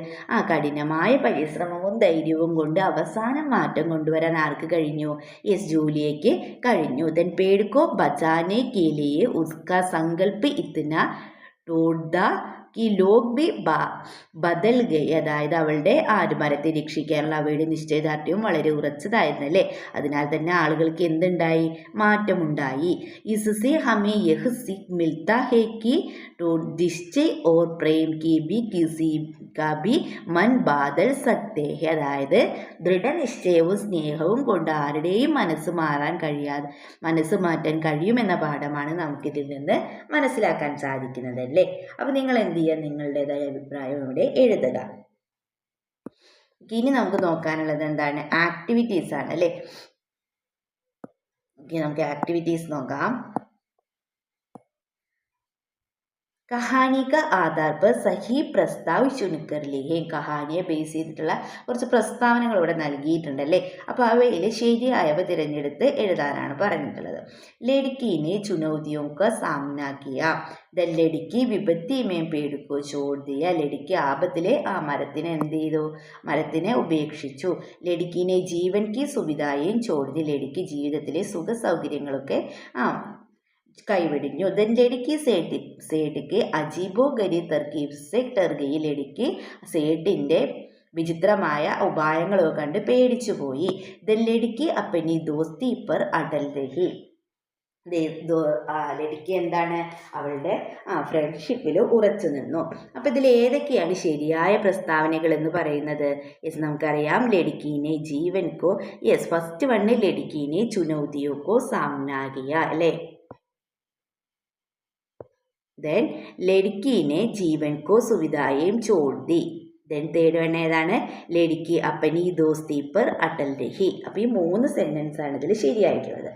Speaker 1: കഠിനമായ പരിശ്രമവും ധൈര്യവും കൊണ്ട് അവസാനം മാറ്റം കൊണ്ടുവരാൻ ആർക്ക് കഴിഞ്ഞു? യെസ്, ജൂലിയയ്ക്ക് കഴിഞ്ഞു. ദെൻ പേടുക്കോ ബച്ചാനെ കെ ലിയെ ഉസ്കാ സങ്കൽപ്പ് ഇത്നാ ടോട്ട് ഈ ലോക് ബി ബദൽ ഗയി. അതായത് അവളുടെ മരത്തെ രക്ഷിക്കാനുള്ള അവയുടെ നിശ്ചയദാർഢ്യവും വളരെ ഉറച്ചതായിരുന്നു അല്ലേ. അതിനാൽ തന്നെ ആളുകൾക്ക് എന്തുണ്ടായി? മാറ്റമുണ്ടായി. ഇസ്സെ ഹമേ യഹ് സിഖ് മിൽത്താ ഹേ കി നിശ്ചയ് ഓർ പ്രേം കി ബി കിസി കാ ബി മൻ ബാദൽ സക്തേ ഹേ. അതായത് ദൃഢനിശ്ചയവും സ്നേഹവും കൊണ്ട് ആരുടെയും മനസ്സ് മാറ്റാൻ കഴിയുമെന്ന പാഠമാണ് നമുക്കിതിൽ നിന്ന് മനസ്സിലാക്കാൻ സാധിക്കുന്നത് അല്ലേ. അപ്പോൾ നിങ്ങൾ എന്ത് ചെയ്യുക? നിങ്ങളുടേതായ അഭിപ്രായം ഇവിടെ എഴുതുക. ഇനി നമുക്ക് നോക്കാനുള്ളത് എന്താണ്? ആക്ടിവിറ്റീസ് ആണ് അല്ലേ. നമുക്ക് ആക്ടിവിറ്റീസ് നോക്കാം. കഹാനി ക ആധാർ पर സഹി പ്രസ്താവ് ചുനിക്കർ ലിഖേ. കഹാനിയെ ബേസ് ചെയ്തിട്ടുള്ള കുറച്ച് പ്രസ്താവനകൾ ഇവിടെ നൽകിയിട്ടുണ്ടല്ലേ. അപ്പോൾ അവയിൽ ശരിയായവ തിരഞ്ഞെടുത്ത് എഴുതാനാണ് പറഞ്ഞിട്ടുള്ളത്. ലടുക്കീനെ ചുനൗതിയോ ക സാമന കിയ. ദ ലടുക്കി വിപത്തി മേ പേട് കോ ചോड़ दिया. ലടുക്കി ആപത്തിലെ മരത്തിനെ എന്ത് ചെയ്തു? മരത്തിനെ ഉപേക്ഷിച്ചു. ലടുക്കീനെ ജീവൻ കി സുവിധായും ചോड़ दी. ലടുക്കി ജീവിതത്തിലെ സുഖ സൗകര്യങ്ങളൊക്കെ കൈവെടിഞ്ഞു. ദെൻ ലടുക്കി സേഠിക്ക് അജീബോ ഗരി തർക്കീബ് സെ ഡർ ഗയി. ലടുക്കി സേഠിൻ്റെ വിചിത്രമായ ഉപായങ്ങളൊക്കെ കണ്ട് പേടിച്ചു പോയി. ദെൻ ലടുക്കി അപ്പനി ദോസ്തി പർ അടൽ രഹി. ലടുക്കി എന്താണ്? അവളുടെ ഫ്രണ്ട്ഷിപ്പിൽ ഉറച്ചു നിന്നു. അപ്പോൾ ഇതിൽ ഏതൊക്കെയാണ് ശരിയായ പ്രസ്താവനകൾ എന്ന് പറയുന്നത്? യെസ്, നമുക്കറിയാം. ലടുക്കീനെ ജീവൻ കോ. യെസ്, ഫസ്റ്റ് വണ്ണ് ലടുക്കീനെ ചുനൗതിയോ കോ സാമന കിയ അല്ലേ. ദെൻ ലടുക്കീനെ ജീവൻ കോ സുവിധായേം ചോड़ दी. ദെൻ തേർഡ് വൺ ഏതാണ്? ലടുക്കി അപ്പനി ദോസ്തി പർ അടൽ രഹി. അപ്പോൾ ഈ 3 സെൻറ്റൻസ് ആണ് ഇതിൽ ശരിയായിട്ടുള്ളത്.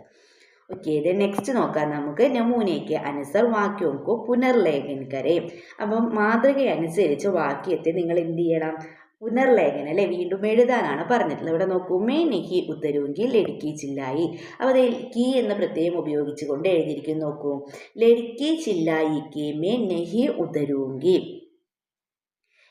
Speaker 1: ഓക്കെ, ദെൻ നെക്സ്റ്റ് നോക്കാം നമുക്ക്. നമൂനയ്ക്ക് അനുസർ വാക്യവും കോ പുനർലേഖൻ കരയും. അപ്പം മാതൃക അനുസരിച്ച് വാക്യത്തെ നിങ്ങൾ എന്ത് ചെയ്യണം? പുനർലേഖനം അല്ലെ, വീണ്ടും എഴുതാനാണ് പറഞ്ഞിട്ടുള്ളത്. ഇവിടെ നോക്കൂ, മേ നെഹി ഉത്തരവെങ്കിൽ ലടുക്കി ചില്ലായി. അപ്പോൾ അതിൽ കി എന്ന പ്രത്യയം ഉപയോഗിച്ചുകൊണ്ട് എഴുതിയിരിക്കും. നോക്കൂ, ലടുക്കി ചില്ലായിക്ക് മേ നെഹി ഉത്തരവെങ്കിൽ.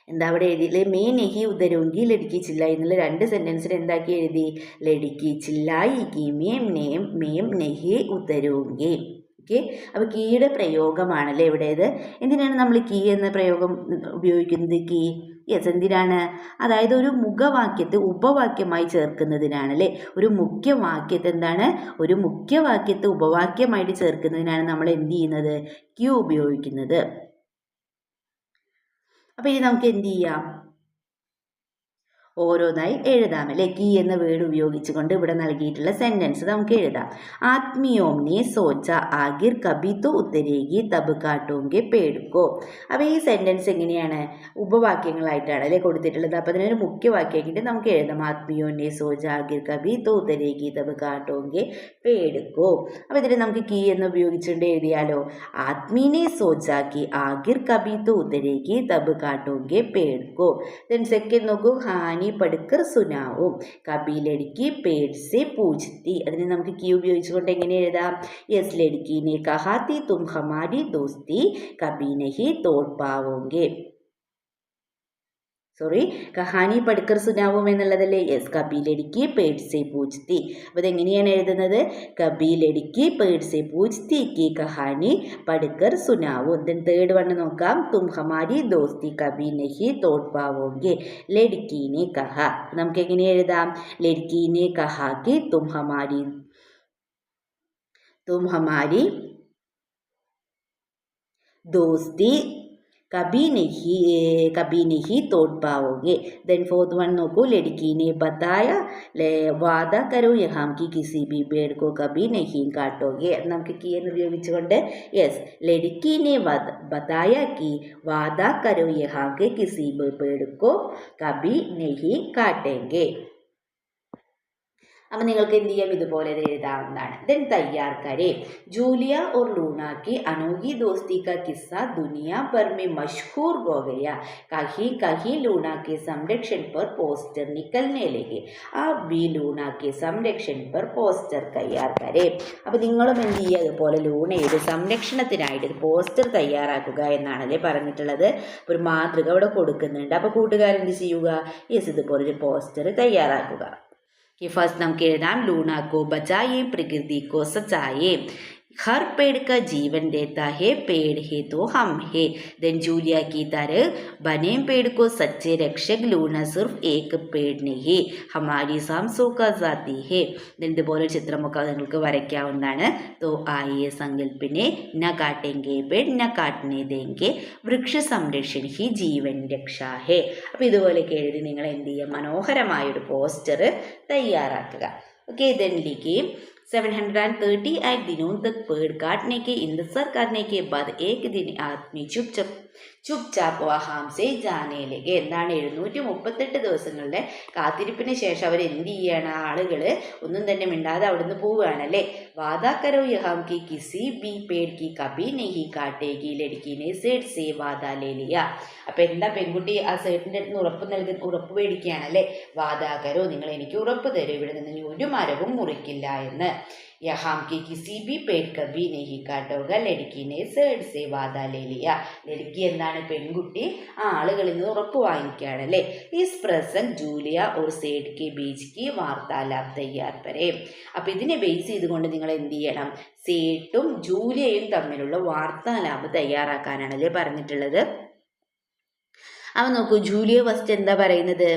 Speaker 1: എന്താ അവിടെ എഴുതിയില്ലേ? മേ നെഹി ഉദരൂങ്കി ലടുക്കി ചില്ലായി എന്നുള്ള 2 സെന്റൻസിൽ എന്താക്കി എഴുതി? ലടുക്കി ചില്ലായിക്ക് മേം നെഹി ഉദരൂങ്കി. ഓക്കെ, അപ്പോൾ കീയുടെ പ്രയോഗമാണല്ലേ ഇവിടേത്. എന്തിനാണ് നമ്മൾ കീ എന്ന പ്രയോഗം ഉപയോഗിക്കുന്നത്? കീ യെസ്, എന്തിനാണ്? അതായത് ഒരു മുഖവാക്യത്തെ ഉപവാക്യമായി ചേർക്കുന്നതിനാണ് അല്ലേ. ഒരു മുഖ്യവാക്യത്തെ എന്താണ്? ഒരു മുഖ്യവാക്യത്തെ ഉപവാക്യമായിട്ട് ചേർക്കുന്നതിനാണ് നമ്മൾ എന്ത് ചെയ്യുന്നത്? ക്യൂ ഉപയോഗിക്കുന്നത്. അപ്പോൾ ഇനി നമുക്ക് എന്ത് ചെയ്യാം? ഓരോന്നായി എഴുതാം അല്ലേ. കീ എന്ന വേർഡ് ഉപയോഗിച്ചുകൊണ്ട് ഇവിടെ നൽകിയിട്ടുള്ള സെന്റൻസ് നമുക്ക് എഴുതാം. ആത്മീയോംനെ സോച്ച ആഗിർ കബി തോ ഉത്തരേഗി തബ് കാട്ടോങ്കെ പേടുക്കോ. അപ്പോൾ ഈ സെന്റൻസ് എങ്ങനെയാണ്? ഉപവാക്യങ്ങളായിട്ടാണ് അല്ലേ കൊടുത്തിട്ടുള്ളത്. അപ്പോൾ അതിനൊരു മുഖ്യവാക്യമാക്കിയിട്ട് നമുക്ക് എഴുതാം. ആത്മീയോനെ സോച്ച ആഗിർ കബി തോ ഉത്തരേഗി തബ് കാട്ടോങ്കെ പേടുക്കോ. അപ്പോൾ ഇതിൽ നമുക്ക് കീ എന്ന് ഉപയോഗിച്ചുകൊണ്ട് എഴുതിയാലോ. ആത്മീനെ സോച്ചാക്കി ആഗിർ കബി തോ ഉത്തരേഗി തബ് കാട്ടോങ്കെ പേടുക്കോ. ദെൻ സെക്കൻഡ് നോക്കൂ, ഹാനി പഠിക്കർ സുനാവും കബി ലടുക്കി പേട് സെ പൂജ്തി. അതിന് നമുക്ക് കീ ഉപയോഗിച്ചുകൊണ്ട് എങ്ങനെ എഴുതാം? യെസ്, ലടുക്കിനെ കഹാത്തി തും ഹമാരി ദോസ്തി കബി നഹി തോട് പാവോങ്കെ. സോറി, കഹാനി പഠിക്കർ സുനാവും എന്നുള്ളതല്ലേ. യെസ്, കബി ലടുക്കി പേട് സെ പൂജ്തി. അപ്പോൾ ഇതെങ്ങനെയാണ് എഴുതുന്നത്? കബി ലടുക്കി പേട് സെ പൂജ്തി കി കഹാനി പഠിക്കർ സുനാവും. ദെൻ തേർഡ് വൺ നോക്കാം. തും ഹമാരി ദോസ്തി കബി നഹി തോട് പാവോങ്കെ ലടുക്കീനെ കഹ. നമുക്ക് എങ്ങനെ എഴുതാം? ലടുക്കീനെ കഹാ കി തും ഹമാരി ദോസ്തി कभी नहीं तोड़ पाओगे. देन फोर्थ वन नोको, लड़की ने बताया वादा करो यहाँ की किसी भी पेड़ को कभी नहीं काटोगे. നമുക്ക് കീ എന്ന് ഉപയോഗിച്ചുകൊണ്ട് യെസ്, ലड़की बताया कि वादा करो यहाँ के किसी भी पेड़ को कभी नहीं काटेंगे. अब നിങ്ങൾക്ക് എന്ത് ചെയ്യാം? ഇതുപോലെ എഴുതാവുന്നതാണ്. देन तैयार करें. जूलिया और लूना की अनोखी दोस्ती का किस्सा दुनिया भर में मशहूर हो गया. कहीं कहीं लूना के संरक्षण पर पोस्टर निकलने लगे. अब भी लूना के संरक्षण पर पोस्टर तैयार करें. അപ്പോൾ നിങ്ങളും എന്ത് ചെയ്യുക? ഇതുപോലെ ലൂണയുടെ സംരക്ഷണത്തിനായിട്ട് പോസ്റ്റർ തയ്യാറാക്കുക എന്നാണല്ലേ പറഞ്ഞിട്ടുള്ളത്. ഒരു മാതൃക ഇവിടെ കൊടുക്കുന്നുണ്ട്. അപ്പോൾ കൂട്ടുകാരെന്ത് ചെയ്യുക? യെസ്, ഇതുപോലൊരു പോസ്റ്റർ തയ്യാറാക്കുക. कि फर्स्ट നമുക്ക് എഴുതാം. लूना को बचाइए, प्रकृति को सचाइए, हर पेड़ का जीवन देता है, पेड़ है तो हम है. देन जूलिया की तरह बने पेड़ को सच्चे रक्षक, लूना सिर्फ एक पेड़ नहीं हमारी सांसों का जाती है. ഇതുപോലെ ചിത്രമൊക്കെ നിങ്ങൾക്ക് വരയ്ക്കാവുന്നതാണ്. तो आइए संकल्पने न काटेंगे पेड़ न काटने देंगे, वृक्ष संरक्षण ही जीवन रक्षा है. അപ്പോൾ ഇതുപോലെയൊക്കെ എഴുതി നിങ്ങൾ എന്ത് ചെയ്യുക? മനോഹരമായൊരു പോസ്റ്റർ തയ്യാറാക്കുക. ഓക്കെ, देन लिखिए 738 दिनों तक पेड़ काटने के इंतजार करने के बाद एक दिन आदमी ചുപ്ചാപ്പ് വഹാം സേ ജാനേ ലഗെ. എന്താണ്? 738 ദിവസങ്ങളുടെ കാത്തിരിപ്പിന് ശേഷം അവർ എന്ത് ചെയ്യാണ്? ആളുകൾ ഒന്നും തന്നെ മിണ്ടാതെ അവിടുന്ന് പോവുകയാണല്ലേ. വാദാ കരോ യഹാം കി കിസി ബി പേട് കി കബി നെഹി കാട്ടേഗി ലടുക്കിനെ സേഡ് സേ വാദാ ലേ ലിയ. അപ്പം എന്താ പെൺകുട്ടി ആ സേഡിൻ്റെ അടുത്ത് ഉറപ്പ് മേടിക്കുകയാണല്ലേ. വാദാ കരോ, നിങ്ങൾ എനിക്ക് ഉറപ്പ് തരും, ഇവിടെ നിന്ന് ഇനി ഒരു മരവും മുറിക്കില്ല എന്ന്. യഹാം കി കിസി ബി പേട് കബി നെഹി കാട്ടോഗ ലടുക്കിനെ സേഡ് സേ വാദാ ലേ ലിയ. ലടുക്കി എന്താണ്? പെൺകുട്ടി ആ ആളുകളിൽ നിന്ന് ഉറപ്പ് വാങ്ങിക്കുകയാണല്ലേ. ഇസ് പ്രസംഗ് ജൂലിയ ഒരു സേഡ് കെ ബീച്ച് കി വാർത്താലാപ് തയ്യാർ കരേ. അപ്പം ഇതിനെ ബേസ് ചെയ്തുകൊണ്ട് നിങ്ങൾ എന്ത് ചെയ്യണം? സേട്ടും ജൂലിയയും തമ്മിലുള്ള വാർത്താലാപ് തയ്യാറാക്കാനാണല്ലേ പറഞ്ഞിട്ടുള്ളത്. അപ്പോൾ നോക്കൂ, ജൂലിയ ഫസ്റ്റ് എന്താ പറയുന്നത്?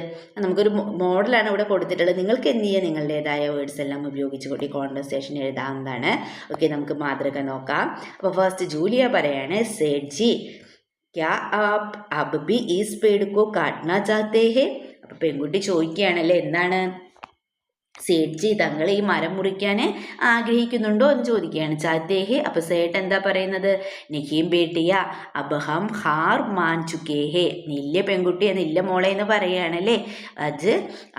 Speaker 1: നമുക്കൊരു മോഡലാണ് ഇവിടെ കൊടുത്തിട്ടുള്ളത്. നിങ്ങൾക്ക് എന്ത് ചെയ്യുക? നിങ്ങളുടേതായ വേർഡ്സ് എല്ലാം ഉപയോഗിച്ചുകൊണ്ട് കോൺവെർസേഷൻ എഴുതാവുന്നതാണ്. ഓക്കെ, നമുക്ക് മാതൃക നോക്കാം. അപ്പോൾ ഫസ്റ്റ് ജൂലിയ പറയാണ്, सेठ जी क्या आप अब भी इस पेड़ को काटना चाहते हैं? അപ്പോൾ പെൺകുട്ടി ചോദിക്കുകയാണല്ലേ, എന്താണ്? സേഠ്ജി, തങ്ങൾ ഈ മരം മുറിക്കാൻ ആഗ്രഹിക്കുന്നുണ്ടോ എന്ന് ചോദിക്കുകയാണ്. ചാത്തേഹെ. അപ്പോൾ സേട്ട് എന്താ പറയുന്നത്? നിഖീം ബേട്ടിയ അബ് ഹം ഹാർ മാൻ ചുക്കേ ഹേ. നില്ല പെൺകുട്ടി, നില്ല മോളെ എന്ന് പറയുകയാണല്ലേ. അത്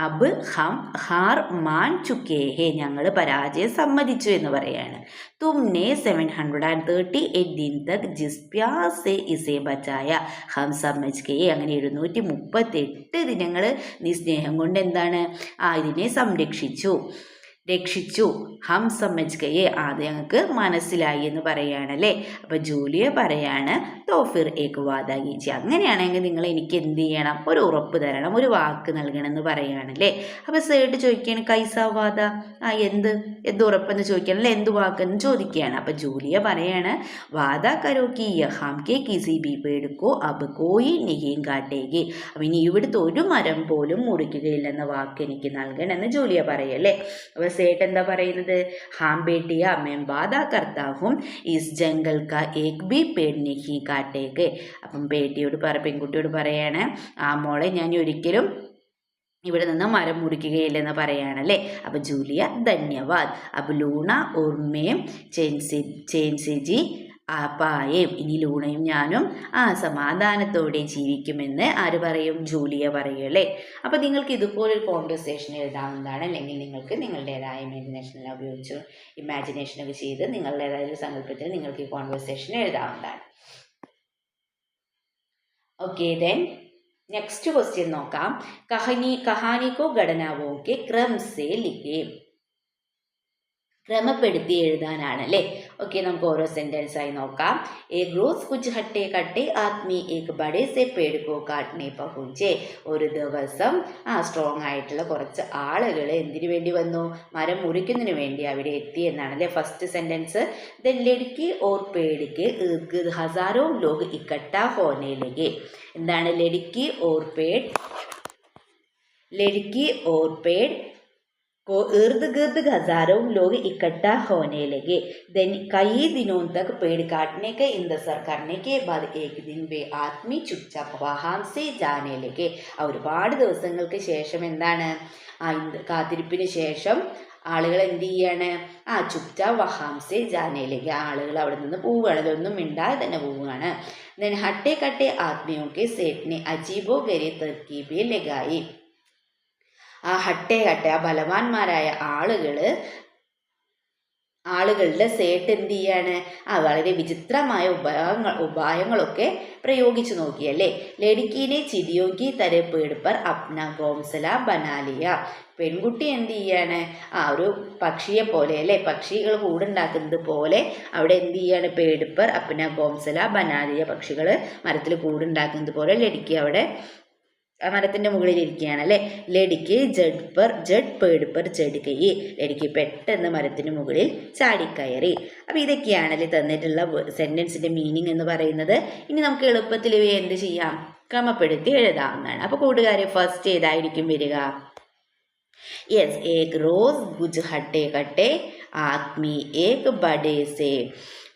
Speaker 1: അബ് ഹം ഹാർ മാൻ ചുക്കേ ഹേ, ഞങ്ങൾ പരാജയം സമ്മതിച്ചു എന്ന് പറയാണ്. तुमने 738 दिन तक जिस प्यार से इसे बचाയ ഹം സമജ് ഗയേ. അങ്ങനെ 738 ദിനങ്ങൾ നീ സ്നേഹം കൊണ്ട് എന്താണ് ഇതിനെ രക്ഷിച്ചു. ഹം സമജ് ഗയേ. അത് ഞങ്ങൾക്ക് മനസ്സിലായി എന്ന് പറയുകയാണല്ലേ. അപ്പം ജൂലിയ പറയാണ് തോഫിർ ഏക് വാദ കീജിയെ. അങ്ങനെയാണെങ്കിൽ നിങ്ങൾ എനിക്ക് എന്ത് ചെയ്യണം, ഒരു ഉറപ്പ് തരണം, ഒരു വാക്ക് നൽകണം എന്ന് പറയുകയാണല്ലേ. അപ്പം സേട്ട് ചോദിക്കുകയാണ് കൈസ വാദ, എന്ത് ഉറപ്പെന്ന് ചോദിക്കുകയാണല്ലേ, എന്ത് വാക്കെന്ന് ചോദിക്കുകയാണ്. അപ്പം ജൂലിയ പറയാണ് വാദ കരോ കി യഹാം കെ കിസി ബി പേട് കോ അബ് കോയി നെഹിം കാട്ടേകി. അപ്പം ഇനി ഇവിടുത്തെ ഒരു മരം പോലും മുറിക്കുകയില്ലെന്ന വാക്ക് എനിക്ക് നൽകണം എന്ന് ജൂലിയ പറയല്ലേ. അപ്പം സേട്ട് എന്താ പറയുന്നത്, ഹാം ബേട്ടിയ मैं वादा करता हूँ इस जंगल का एक भी पेड़ नहीं काटेगा. അപ്പം പെൺകുട്ടിയോട് പറയാണ് മോളെ ഞാൻ ഒരിക്കലും ഇവിടെ നിന്ന് മരം മുറിക്കുകയില്ലെന്ന് പറയാണല്ലേ. അപ്പം ജൂലിയ ധന്യവാദ്. അപ്പം ലൂണ ഓർമ്മയും ചേൻസിജി പായേം. ഇനി ലൂണയും ഞാനും സമാധാനത്തോടെ ജീവിക്കുമെന്ന് ആര് പറയും, ജൂലിയ പറയല്ലേ. അപ്പം നിങ്ങൾക്ക് ഇതുപോലൊരു കോൺവെർസേഷൻ എഴുതാവുന്നതാണ്. അല്ലെങ്കിൽ നിങ്ങൾക്ക് നിങ്ങളുടേതായ ഇമാജിനേഷനൊക്കെ ചെയ്ത് നിങ്ങളുടേതായ ഒരു സങ്കല്പത്തിൽ നിങ്ങൾക്ക് ഈ കോൺവെർസേഷൻ എഴുതാവുന്നതാണ്. ഓക്കെ, ദെൻ നെക്സ്റ്റ് ക്വസ്റ്റ്യൻ നോക്കാം. കഹാനി കോ ഘടനാവോ കെ ക്രം സേ ലിഖേ. ക്രമപ്പെടുത്തി എഴുതാനാണല്ലേ. ഓക്കെ, നമുക്ക് ഓരോ സെന്റൻസ് ആയി നോക്കാം. ഏക് റോസ് കുച്ച് ഹട്ടെ കട്ടെ ആദ്മി ഏക് ബഡേ സെ പേട് കോ കാട്ട്നെ പഹുഞ്ചെ. ഒരു ദിവസം സ്ട്രോങ് ആയിട്ടുള്ള കുറച്ച് ആളുകൾ എന്തിനു വേണ്ടി വന്നു, മരം മുറിക്കുന്നതിന് വേണ്ടി അവിടെ എത്തി എന്നാണല്ലേ ഫസ്റ്റ് സെന്റൻസ്. ദെൻ ലഡ്കി ഓർ പേട് കെ ഇർദ് ഹസാരോ ലോഗ് ഇക്കട്ടാ ഹോനെ ലഗെ. എന്താണ് ലഡ്കി ഓർ പേട് को इर्द गिर्द हजारों लोग इकट्ठा होने लगे. देन कई दिनों तक पेड़ काटने का इंतजार करने के बाद एक दिन वे आदमी चुपचाप वहां से जाने लगे. ഒരുപാട് ദിവസങ്ങൾക്ക് ശേഷം എന്താണ് കാത്തിരിപ്പിന് ശേഷം ആളുകൾ എന്ത് ചെയ്യാണ്, ചുപ്ചാ വഹാംസെ ജാനയിലേക്ക് ആളുകൾ അവിടെ നിന്ന് പോവുകയാണ്, അതൊന്നും മിണ്ടാതെ തന്നെ പോവുകയാണ്. ദെൻ ഹട്ടെ കട്ടെ ആദ്മിയോ കെ സേഠ്നെ അജീബോ ഗരി തർക്കീബെ ലഗായി. ഹട്ടെ ബലവാന്മാരായ ആളുകളുടെ സേട്ട് എന്ത് ചെയ്യാണ്, വളരെ വിചിത്രമായ ഉപായങ്ങളൊക്കെ പ്രയോഗിച്ചു നോക്കിയല്ലേ. ലഡ്കീനെ ചിരിയോഗി തരെ പേട് പർ അപ്ന ഗോംസല ബനാലിയ. പെൺകുട്ടി എന്ത് ചെയ്യാണ്, ഒരു പക്ഷിയെ പോലെ അല്ലേ, പക്ഷികൾ കൂടുണ്ടാക്കുന്നത് പോലെ അവിടെ എന്ത് ചെയ്യാണ്, പേട് പർ അപ്ന ഗോംസല ബനാലിയ. പക്ഷികൾ മരത്തിൽ കൂടുണ്ടാക്കുന്നത് പോലെ ലഡ്കി അവിടെ മരത്തിന്റെ മുകളിൽ ഇരിക്കുകയാണ് അല്ലെ. ലഡ്കി ജഡ് പേട് പർ ചढ़ गई. ലഡ്കി പെട്ടെന്ന് മരത്തിന് മുകളിൽ ചാടിക്കയറി. അപ്പൊ ഇതൊക്കെയാണല്ലേ തന്നിട്ടുള്ള സെന്റൻസിന്റെ മീനിങ് എന്ന് പറയുന്നത്. ഇനി നമുക്ക് എളുപ്പത്തിൽ ഇവയെ എന്ത് ചെയ്യാം, ക്രമപ്പെടുത്തി എഴുതാവുന്നതാണ്. അപ്പൊ കൂട്ടുകാരെ ഫസ്റ്റ് ഏതായിരിക്കും വരിക, യെസ്, ഏക് റോസ് ഗുജ് ഹട്ടെ കട്ടെ ആദ്മി ഏക് ബഡേ സേ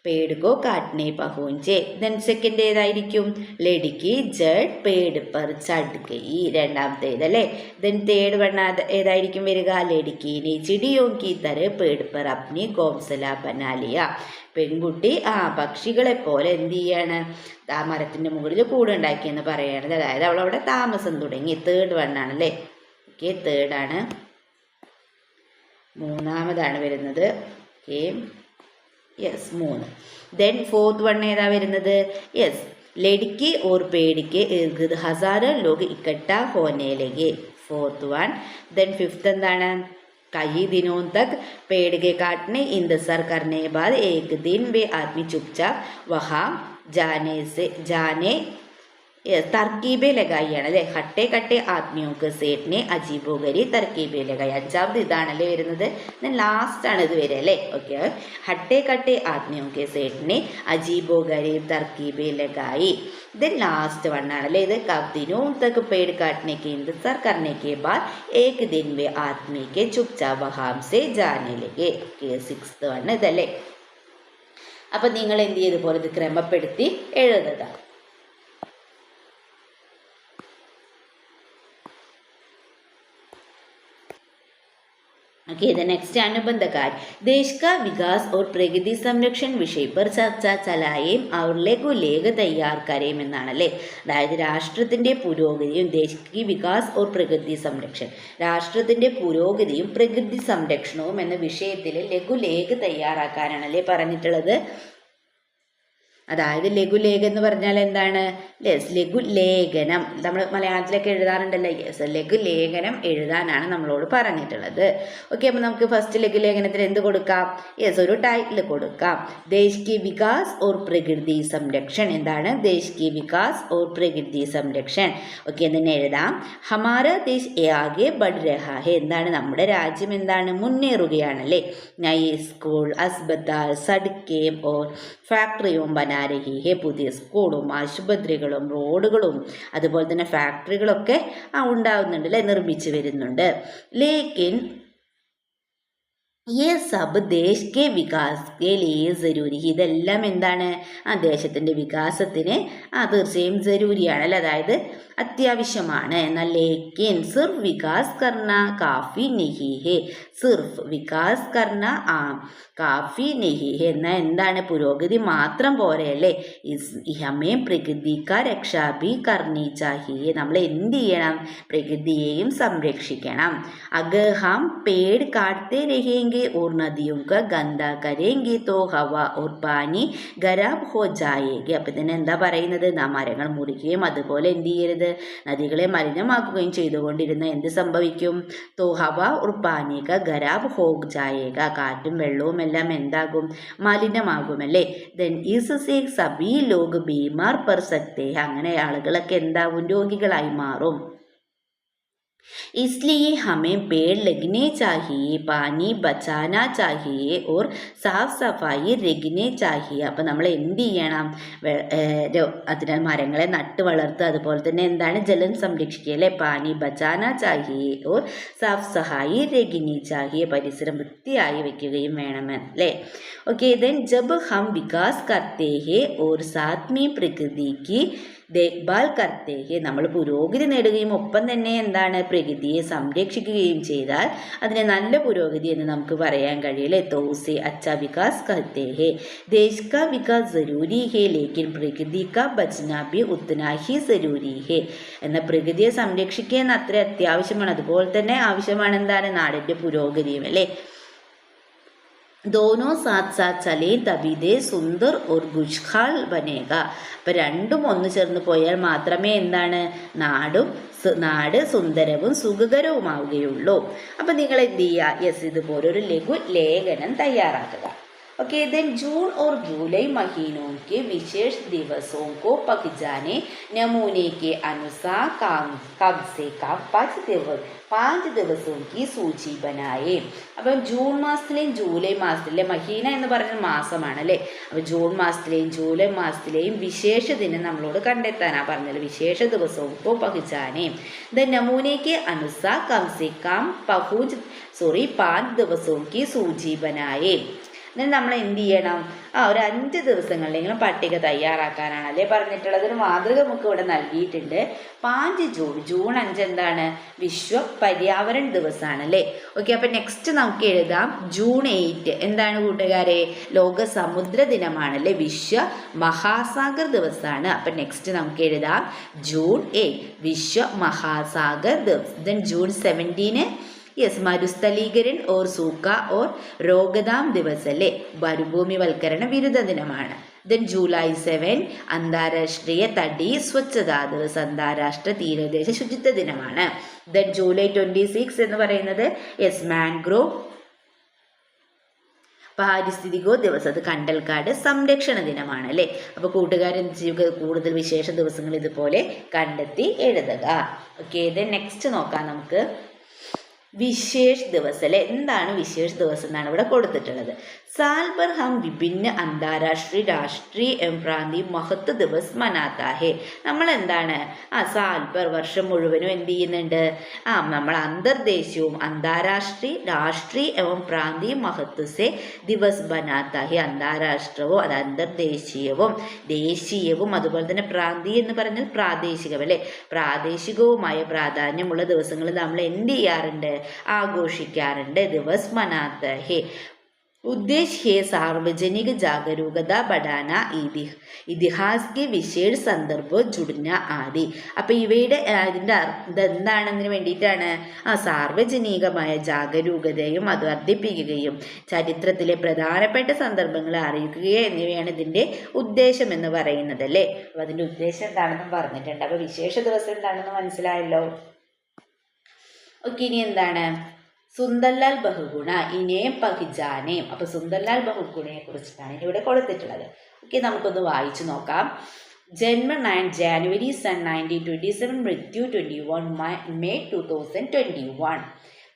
Speaker 1: പേട് കോ കാട്ട്നെ പഹുഞ്ചെ. ദെൻ സെക്കൻഡ് ഏതായിരിക്കും, ലഡ്കി ജഡ് പേട് പർ ചढ़ गई, രണ്ടാമത്തേത് അല്ലേ. ദെൻ തേർഡ് വൺ ഏതായിരിക്കും വരിക, ലഡ്കീനെ ചിടിയോ കി തര പേട് പർ അപ്നി ഗോംസല ബനാലിയ. പെൺകുട്ടി പക്ഷികളെ പോലെ എന്ത് ചെയ്യാണ്, മരത്തിന്റെ മുകളിൽ കൂടുണ്ടാക്കിയെന്ന് പറയുകയാണത്. അതായത് അവളവിടെ താമസം തുടങ്ങി. തേർഡ് വൺ ആണല്ലേ. ഓക്കെ, തേർഡാണ്. മൂന്നാമതാണ് വരുന്നത്. Okay, yes, 3. Then fourth one ഏതാ വരുന്നത്, യെസ്, ലഡ്കി ഓർ പേട് കെ ഇർദ് ഹസാരോ ലോഗ് ഇക്കട്ടാ ഹോനെ ലഗെ. Fourth one. ദെൻ ഫിഫ്ത്ത് എന്താണ്, कई दिनों तक पेड़ के काटने इंतजार करने के बाद एक दिन वे आदमी चुपचाप वहाँ जाने തർക്കീബെ ലഗായിയാണ് അല്ലെ. ഹട്ടെ കട്ടെ ആത്മിയോക്ക് സേഠ്നെ അജീബോ ഗരി തർക്കീബെ ലഗായി. അഞ്ചാമത് ഇതാണല്ലേ വരുന്നത്. ലാസ്റ്റ് ആണ് ഇത് വരിക അല്ലേ. ഓക്കെ, ഹട്ടെ കട്ടെ ആത്മിയോക്ക് സേഠ്നെ അജീബോ ഗരി തർക്കീബെ ലഗായി. ദെൻ ലാസ്റ്റ് വൺ ആണല്ലേ ഇത്. കബ് ദിനോं तक पेड़ काटने के इंतजार करने के बाद एक दिन वे आदमी के चुपचाप वहां से जाने लगे. ഓക്കെ, 6th വൺ ഇതല്ലേ. അപ്പൊ നിങ്ങൾ എന്ത് ചെയ്തുപോലെ ഇത് ക്രമപ്പെടുത്തി എഴുതുക. ओके द नेक्स्ट अनुबंध कार्य देश का विकास और प्रगति संरक्षण विषय पर ചർച്ച ചലായേം और ലഘുലേഖ തയ്യാർ കരേം എന്നാണല്ലേ. അതായത് രാഷ്ട്രത്തിൻ്റെ പുരോഗതിയും ദേശീയ വികാസ് ഓർ പ്രകൃതി സംരക്ഷൺ, രാഷ്ട്രത്തിൻ്റെ പുരോഗതിയും പ്രകൃതി സംരക്ഷണവും എന്ന വിഷയത്തിൽ ലഘുലേഖ തയ്യാറാക്കാനാണല്ലേ പറഞ്ഞിട്ടുള്ളത്. അതായത് ലഘുലേഖ എന്ന് പറഞ്ഞാൽ എന്താണ്? യെസ്, ലഘുലേഖനം നമ്മൾ മലയാളത്തിലൊക്കെ എഴുതാറുണ്ടല്ലോ. യെസ്, ലഘുലേഖനം എഴുതാനാണ് നമ്മളോട് പറഞ്ഞിട്ടുള്ളത്. ഓക്കെ, അപ്പോൾ നമുക്ക് ഫസ്റ്റ് ലഘുലേഖനത്തിന് എന്ത് കൊടുക്കാം? യെസ്, ഒരു ടൈറ്റിൽ കൊടുക്കാം. ദേശ് കി വികാസ് ഓർ പ്രകൃതി സംരക്ഷൺ. എന്താണ്? ദേശ് കി വികാസ് ഓർ പ്രകൃതി സംരക്ഷൺ. ഓക്കെ, തന്നെ എഴുതാം. ഹമാര ദേശ് ആകെ ബഡ് രഹാ ഹെ. എന്താണ്? നമ്മുടെ രാജ്യം എന്താണ്? മുന്നേറുകയാണല്ലേ. നയേ സ്കൂൾ, അസ്പതാൽ, സഡ്ക്കേം ഓർ ഫാക്ടറിയും ബനാരഹി ഹെ. പുതിയ സ്കൂളും ആശുപത്രികളും റോഡുകളും അതുപോലെ തന്നെ ഫാക്ടറികളൊക്കെ ഉണ്ടാവുന്നുണ്ട് അല്ലേ, നിർമ്മിച്ചു വരുന്നുണ്ട്. ലേക്കിൻ ये सब देश के विकास के लिए जरूरी. ഇതെല്ലാം എന്താണ്? ആ ദേശത്തിൻ്റെ വികാസത്തിന് തീർച്ചയായും ജരൂരിയാണല്ലോ, അതായത് അത്യാവശ്യമാണ്. എന്നാൽ ലേക്കിൻ സിർഫ് വികാസ് കർണ കാഫി നഹി ഹെ. സിർഫ് വികാസ് കർണ കാഫി നഹി ഹെ. എന്നാൽ എന്താണ്? പുരോഗതി മാത്രം പോരെയല്ലേ. ഹമേ പ്രകൃതി കാ രക്ഷാ ഭി കർണി ചാഹിയെ. നമ്മൾ എന്ത് ചെയ്യണം? പ്രകൃതിയെയും സംരക്ഷിക്കണം. അഗർ ഹം പേട് കാട്ടെ രഹേംഗെ और नदियों का गंदा करेंगे तो हवा और पानी ഖരാബ് ഹോ ജായേഗി. അപ്പം ഇതിന് എന്താ പറയുന്നത്? നാം മരങ്ങൾ മുറിക്കുകയും അതുപോലെ എന്ത് ചെയ്യരുത്? നദികളെ മലിനമാക്കുകയും ചെയ്തുകൊണ്ടിരുന്ന എന്ത് സംഭവിക്കും? തോ ഹവ और पानी का ഖരാബ് ഹോ ജായേഗ. കാറ്റും വെള്ളവും എല്ലാം എന്താകും? മലിനമാകുമല്ലേ. ദെൻ ഇസ്സേ സബി ലോഗ് ബീമാർ പർ സക്തേ. അങ്ങനെ ആളുകളൊക്കെ എന്താവും? രോഗികളായി മാറും. इसलिए हमें पेड़ लगने चाहिए, पानी बचाना चाहिए और साफ सफाई रखने चाहिए. അപ്പം നമ്മൾ എന്ത് ചെയ്യണം? അതിനാൽ മരങ്ങളെ നട്ട് വളർത്തുക, അതുപോലെ തന്നെ എന്താണ്? ജലം സംരക്ഷിക്കുക അല്ലേ. പാനി ബച്ചാന ചാഹിയെ ഓർ സാഫ് സഹായി രഖിനി ചാഹിയെ. പരിസരം വൃത്തിയായി വെക്കുകയും വേണമെന്നല്ലേ. ഓക്കെ, ദെൻ ജബ് ഹം വികാസ് കർത്തേ ഹെ ഓർ സാത്ത് മേ പ്രകൃതി കി ദേഖ്ഭാൽ കർത്തേ ഹെ. നമ്മൾ പുരോഗതി നേടുകയും ഒപ്പം തന്നെ എന്താണ്? പ്രകൃതിയെ സംരക്ഷിക്കുകയും ചെയ്താൽ അതിനെ നല്ല പുരോഗതി എന്ന് നമുക്ക് പറയാൻ കഴിയില്ലേ. തോസെ അച്ഛാ വികാസ് കർത്തേ ഹെ. ദേശ് കാ വികാസ് ജരൂരി ഹെ ലേക്കിൻ പ്രകൃതി കാ ബച്ന ഭി ഉത്നാ ഹി ജരൂരി ഹെ. എന്ന പ്രകൃതിയെ സംരക്ഷിക്കുക എന്ന അത്ര അത്യാവശ്യമാണ്. അതുപോലെ തന്നെ ആവശ്യമാണ് എന്താണ്? നാടിൻ്റെ പുരോഗതിയും അല്ലേ. दोनों साथ साथ चले तभी दे सुंदर और खुशहाल बनेगा. അപ്പം രണ്ടും ഒന്ന് ചേർന്ന് പോയാൽ മാത്രമേ എന്താണ്? നാട് സുന്ദരവും സുഖകരവുമാവുകയുള്ളൂ. അപ്പം നിങ്ങൾ എന്ത് ചെയ്യുക? യെസ്, ഇതുപോലൊരു ലഘു ലേഖനം തയ്യാറാക്കുക. ओके, देन जून और जुलाई महीनों के विशेष दिवसों को पहचाने नमूने के अनुसार कम से कम 5 ദിവസവും की सूची बनाए. അപ്പം ജൂൺ മാസത്തിലെയും ജൂലൈ മാസത്തിലെ മഹീന എന്ന് പറഞ്ഞ മാസമാണ് അല്ലേ. അപ്പോൾ ജൂൺ മാസത്തിലെയും ജൂലൈ മാസത്തിലെയും വിശേഷ ദിനം നമ്മളോട് കണ്ടെത്താനാണ് പറഞ്ഞത്. വിശേഷ ദിവസവും को पहचाने द नमूने के अनुसार कम से कम 5 ദിവസവും की सूची बनाए. എന്നിട്ട് നമ്മൾ എന്ത് ചെയ്യണം? ഒരു 5 ദിവസങ്ങളിലെങ്കിലും പട്ടിക തയ്യാറാക്കാനാണ് അല്ലേ പറഞ്ഞിട്ടുള്ളത്. ഒരു മാതൃക നമുക്ക് ഇവിടെ നൽകിയിട്ടുണ്ട്. 5 ജൂൺ 5 എന്താണ്? വിശ്വ പര്യാവരൺ ദിവസമാണ് അല്ലേ. ഓക്കെ, അപ്പം നെക്സ്റ്റ് നമുക്ക് എഴുതാം. ജൂൺ 8 എന്താണ് കൂട്ടുകാരെ? ലോക സമുദ്ര ദിനമാണല്ലേ. വിശ്വ മഹാസാഗർ ദിവസമാണ്. അപ്പം നെക്സ്റ്റ് നമുക്ക് എഴുതാം ജൂൺ 8 വിശ്വ മഹാസാഗർ ദിവസം. ദെൻ ജൂൺ 17 യെസ്, മരുസ്ഥലീകരൺ ഓർ സൂക്ക ഓർ രോഗദാം ദിവസ് അല്ലേ. മരുഭൂമിവൽക്കരണ വിരുദ്ധ ദിനമാണ്. ദെൻ ജൂലൈ 7 അന്താരാഷ്ട്രീയ തടി സ്വച്ഛതാ ദിവസ്. അന്താരാഷ്ട്ര തീരദേശ ശുചിത്വ ദിനമാണ്. ദെൻ ജൂലൈ 26 എന്ന് പറയുന്നത് യെസ് മാൻഗ്രോവ് പാരിസ്ഥിതികോ ദിവസം. അത് കണ്ടൽക്കാട് സംരക്ഷണ ദിനമാണ് അല്ലേ. അപ്പോൾ കൂട്ടുകാരെന്ത് ചെയ്യുക? കൂടുതൽ വിശേഷ ദിവസങ്ങൾ ഇതുപോലെ കണ്ടെത്തി എഴുതുക. ഓക്കെ, ദെൻ നെക്സ്റ്റ് നോക്കാം നമുക്ക്. വിശേഷ ദിവസം അല്ലേ. എന്താണ് വിശേഷ ദിവസം എന്നാണ് ഇവിടെ കൊടുത്തിട്ടുള്ളത്. साल भर हम विभिन्न അന്താരാഷ്ട്രീയ രാഷ്ട്രീയ എം പ്രാന്തി മഹത്വ ദിവസ് മനാത്താ ഹെ. നമ്മൾ എന്താണ്? സാൽ ഭർ വർഷം മുഴുവനും എന്ത് ചെയ്യുന്നുണ്ട്? നമ്മൾ അന്തർദേശീയവും അന്താരാഷ്ട്രീയ രാഷ്ട്രീയ എവം പ്രാന്തി മഹത്വസെ ദിവസ് ബനാത്താ ഹെ. അന്താരാഷ്ട്രവും അത് അന്തർദേശീയവും ദേശീയവും അതുപോലെ തന്നെ പ്രാന്തി എന്ന് പറഞ്ഞാൽ പ്രാദേശികം അല്ലേ. പ്രാദേശികവുമായ പ്രാധാന്യമുള്ള ദിവസങ്ങൾ നമ്മൾ എന്ത് ചെയ്യാറുണ്ട്? ആഘോഷിക്കാറുണ്ട്. ദിവസ് മനാത്ത ഹേ. उद्देश्य है सार्वजनिक जागरूकता बढ़ाना, ഇതിഹാസ് കെ വിശേഷ സന്ദർഭം ജുഡ്ന ആദി. അപ്പം ഇവയുടെ ഇതിൻ്റെ ഇതെന്താണെന്നതിന് വേണ്ടിയിട്ടാണ് സാർവജനികമായ ജാഗരൂകതയും അത് വർദ്ധിപ്പിക്കുകയും ചരിത്രത്തിലെ പ്രധാനപ്പെട്ട സന്ദർഭങ്ങളെ അറിയിക്കുക എന്നിവയാണ് ഇതിൻ്റെ ഉദ്ദേശം എന്ന് പറയുന്നത് അല്ലേ. അപ്പം അതിൻ്റെ ഉദ്ദേശം എന്താണെന്നും പറഞ്ഞിട്ടുണ്ട്. അപ്പോൾ വിശേഷ ദിവസം എന്താണെന്ന് മനസ്സിലായല്ലോ. ഓക്കെ, ഇനി എന്താണ് സുന്ദർലാൽ ബഹുഗുണ ഇനേം പഹിജാനേം. അപ്പോൾ സുന്ദർലാൽ ബഹുഗുണയെ കുറിച്ചിട്ടാണ് ഇവിടെ കൊടുത്തിട്ടുള്ളത്. ഓക്കെ, നമുക്കൊന്ന് വായിച്ചു നോക്കാം. ജന്മ 9 January 1927, मृत्यु 21 May 2021.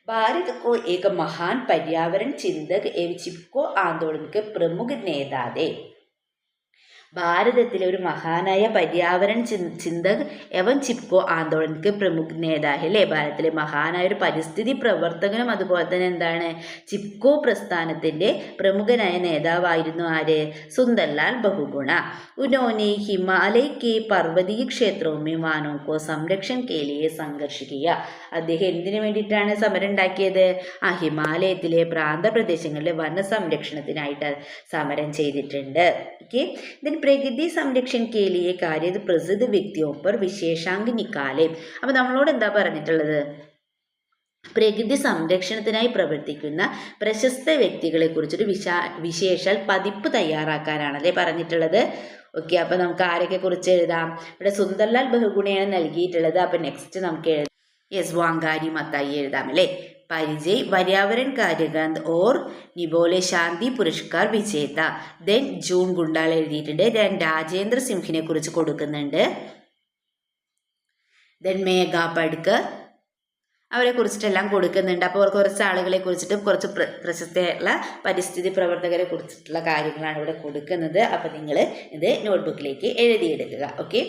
Speaker 1: भारत को एक महान पर्यावरण चिंतक एवं चिपको आंदोलन के प्रमुख नेता थे. ഭാരതത്തിലെ ഒരു മഹാനായ പര്യാവരൺ ചിന്തക് എവം ചിപ്കോ ആന്തോളൻക്ക് പ്രമുഖ നേതാവ് അല്ലേ. ഭാരതത്തിലെ മഹാനായ ഒരു പരിസ്ഥിതി പ്രവർത്തകനും അതുപോലെ തന്നെ എന്താണ് ചിപ്കോ പ്രസ്ഥാനത്തിൻ്റെ പ്രമുഖനായ നേതാവായിരുന്നു ആര്? സുന്ദർലാൽ ബഹുഗുണ. ഉനോനെ ഹിമാലയ കെ പർവ്വതീയ ക്ഷേത്രവും വാനോക്കോ സംരക്ഷൺ കേലിയെ സംഘർഷിക്കുക. അദ്ദേഹം എന്തിനു വേണ്ടിയിട്ടാണ് സമരം ഉണ്ടാക്കിയത്? ഹിമാലയത്തിലെ പ്രാന്തപ്രദേശങ്ങളിലെ വന സംരക്ഷണത്തിനായിട്ട് സമരം ചെയ്തിട്ടുണ്ട്. ഓക്കെ, ഇതിന് പ്രകൃതി സംരക്ഷण के लिए कार्यरत प्रसिद्ध व्यक्तियों पर विशेषांक निकाले. അപ്പോൾ നമ്മളോട് എന്താ പറഞ്ഞിട്ടുള്ളത്? പ്രകൃതി സംരക്ഷണത്തിനായി പ്രവർത്തിക്കുന്ന പ്രശസ്ത വ്യക്തികളെ കുറിച്ചൊരു വിശേഷാൽ പതിപ്പ് തയ്യാറാക്കാനാണല്ലേ പറഞ്ഞിട്ടുള്ളത്. ഓക്കെ, അപ്പോൾ നമുക്ക് ആരൊക്കെ കുറിച്ച് എഴുതാം? ഇവിടെ സുന്ദർലാൽ ബഹുഗുണയാണ് നൽകിയിട്ടുള്ളത്. അപ്പോൾ നെക്സ്റ്റ് നമുക്ക് എഴുതാം. യെസ്, വാങ്കാരി മത്തായി എഴുതാം അല്ലേ. പരിചയ് पर्यावरण कार्यक्रम और നിബോലെ ശാന്തി പുരസ്കാർ വിജേത. ദെൻ ജൂൺ ഗുണ്ടാൾ എഴുതിയിട്ടുണ്ട്. ദെൻ രാജേന്ദ്ര സിംഹിനെ കുറിച്ച് കൊടുക്കുന്നുണ്ട്. ദെൻ മേഘ പട്കർ അവരെ കുറിച്ചിട്ടെല്ലാം കൊടുക്കുന്നുണ്ട്. അപ്പോൾ കുറച്ച് ആളുകളെ കുറിച്ചിട്ട് കുറച്ച് പ്രശസ്തയുള്ള പരിസ്ഥിതി പ്രവർത്തകരെ കുറിച്ചിട്ടുള്ള കാര്യങ്ങളാണ് ഇവിടെ കൊടുക്കുന്നത്. അപ്പോൾ നിങ്ങൾ ഇത് നോട്ട്ബുക്കിലേക്ക് എഴുതിയെടുക്കുക. ഓക്കെ,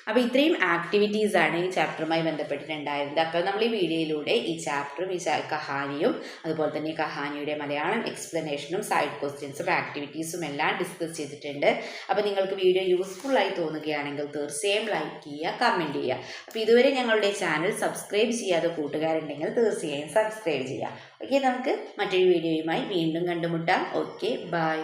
Speaker 1: അപ്പോൾ ഇത്രയും ആക്ടിവിറ്റീസാണ് ഈ ചാപ്റ്ററുമായി ബന്ധപ്പെട്ടിട്ടുണ്ടായിരുന്നത്. അപ്പോൾ നമ്മൾ ഈ വീഡിയോയിലൂടെ ഈ ചാപ്റ്ററും ഈ കഹാനിയും അതുപോലെ തന്നെ കഹാനിയുടെ മലയാളം എക്സ്പ്ലനേഷനും സൈഡ് ക്വസ്റ്റ്യൻസും ആക്ടിവിറ്റീസും എല്ലാം ഡിസ്കസ് ചെയ്തിട്ടുണ്ട്. അപ്പോൾ നിങ്ങൾക്ക് വീഡിയോ യൂസ്ഫുള്ളായി തോന്നുകയാണെങ്കിൽ തീർച്ചയായും ലൈക്ക് ചെയ്യുക, കമൻറ്റ് ചെയ്യുക. അപ്പോൾ ഇതുവരെ ഞങ്ങളുടെ ചാനൽ സബ്സ്ക്രൈബ് ചെയ്യാതെ കൂട്ടുകാരുണ്ടെങ്കിൽ തീർച്ചയായും സബ്സ്ക്രൈബ് ചെയ്യുക. ഓക്കെ, നമുക്ക് മറ്റൊരു വീഡിയോയുമായി വീണ്ടും കണ്ടുമുട്ടാം. Okay, by.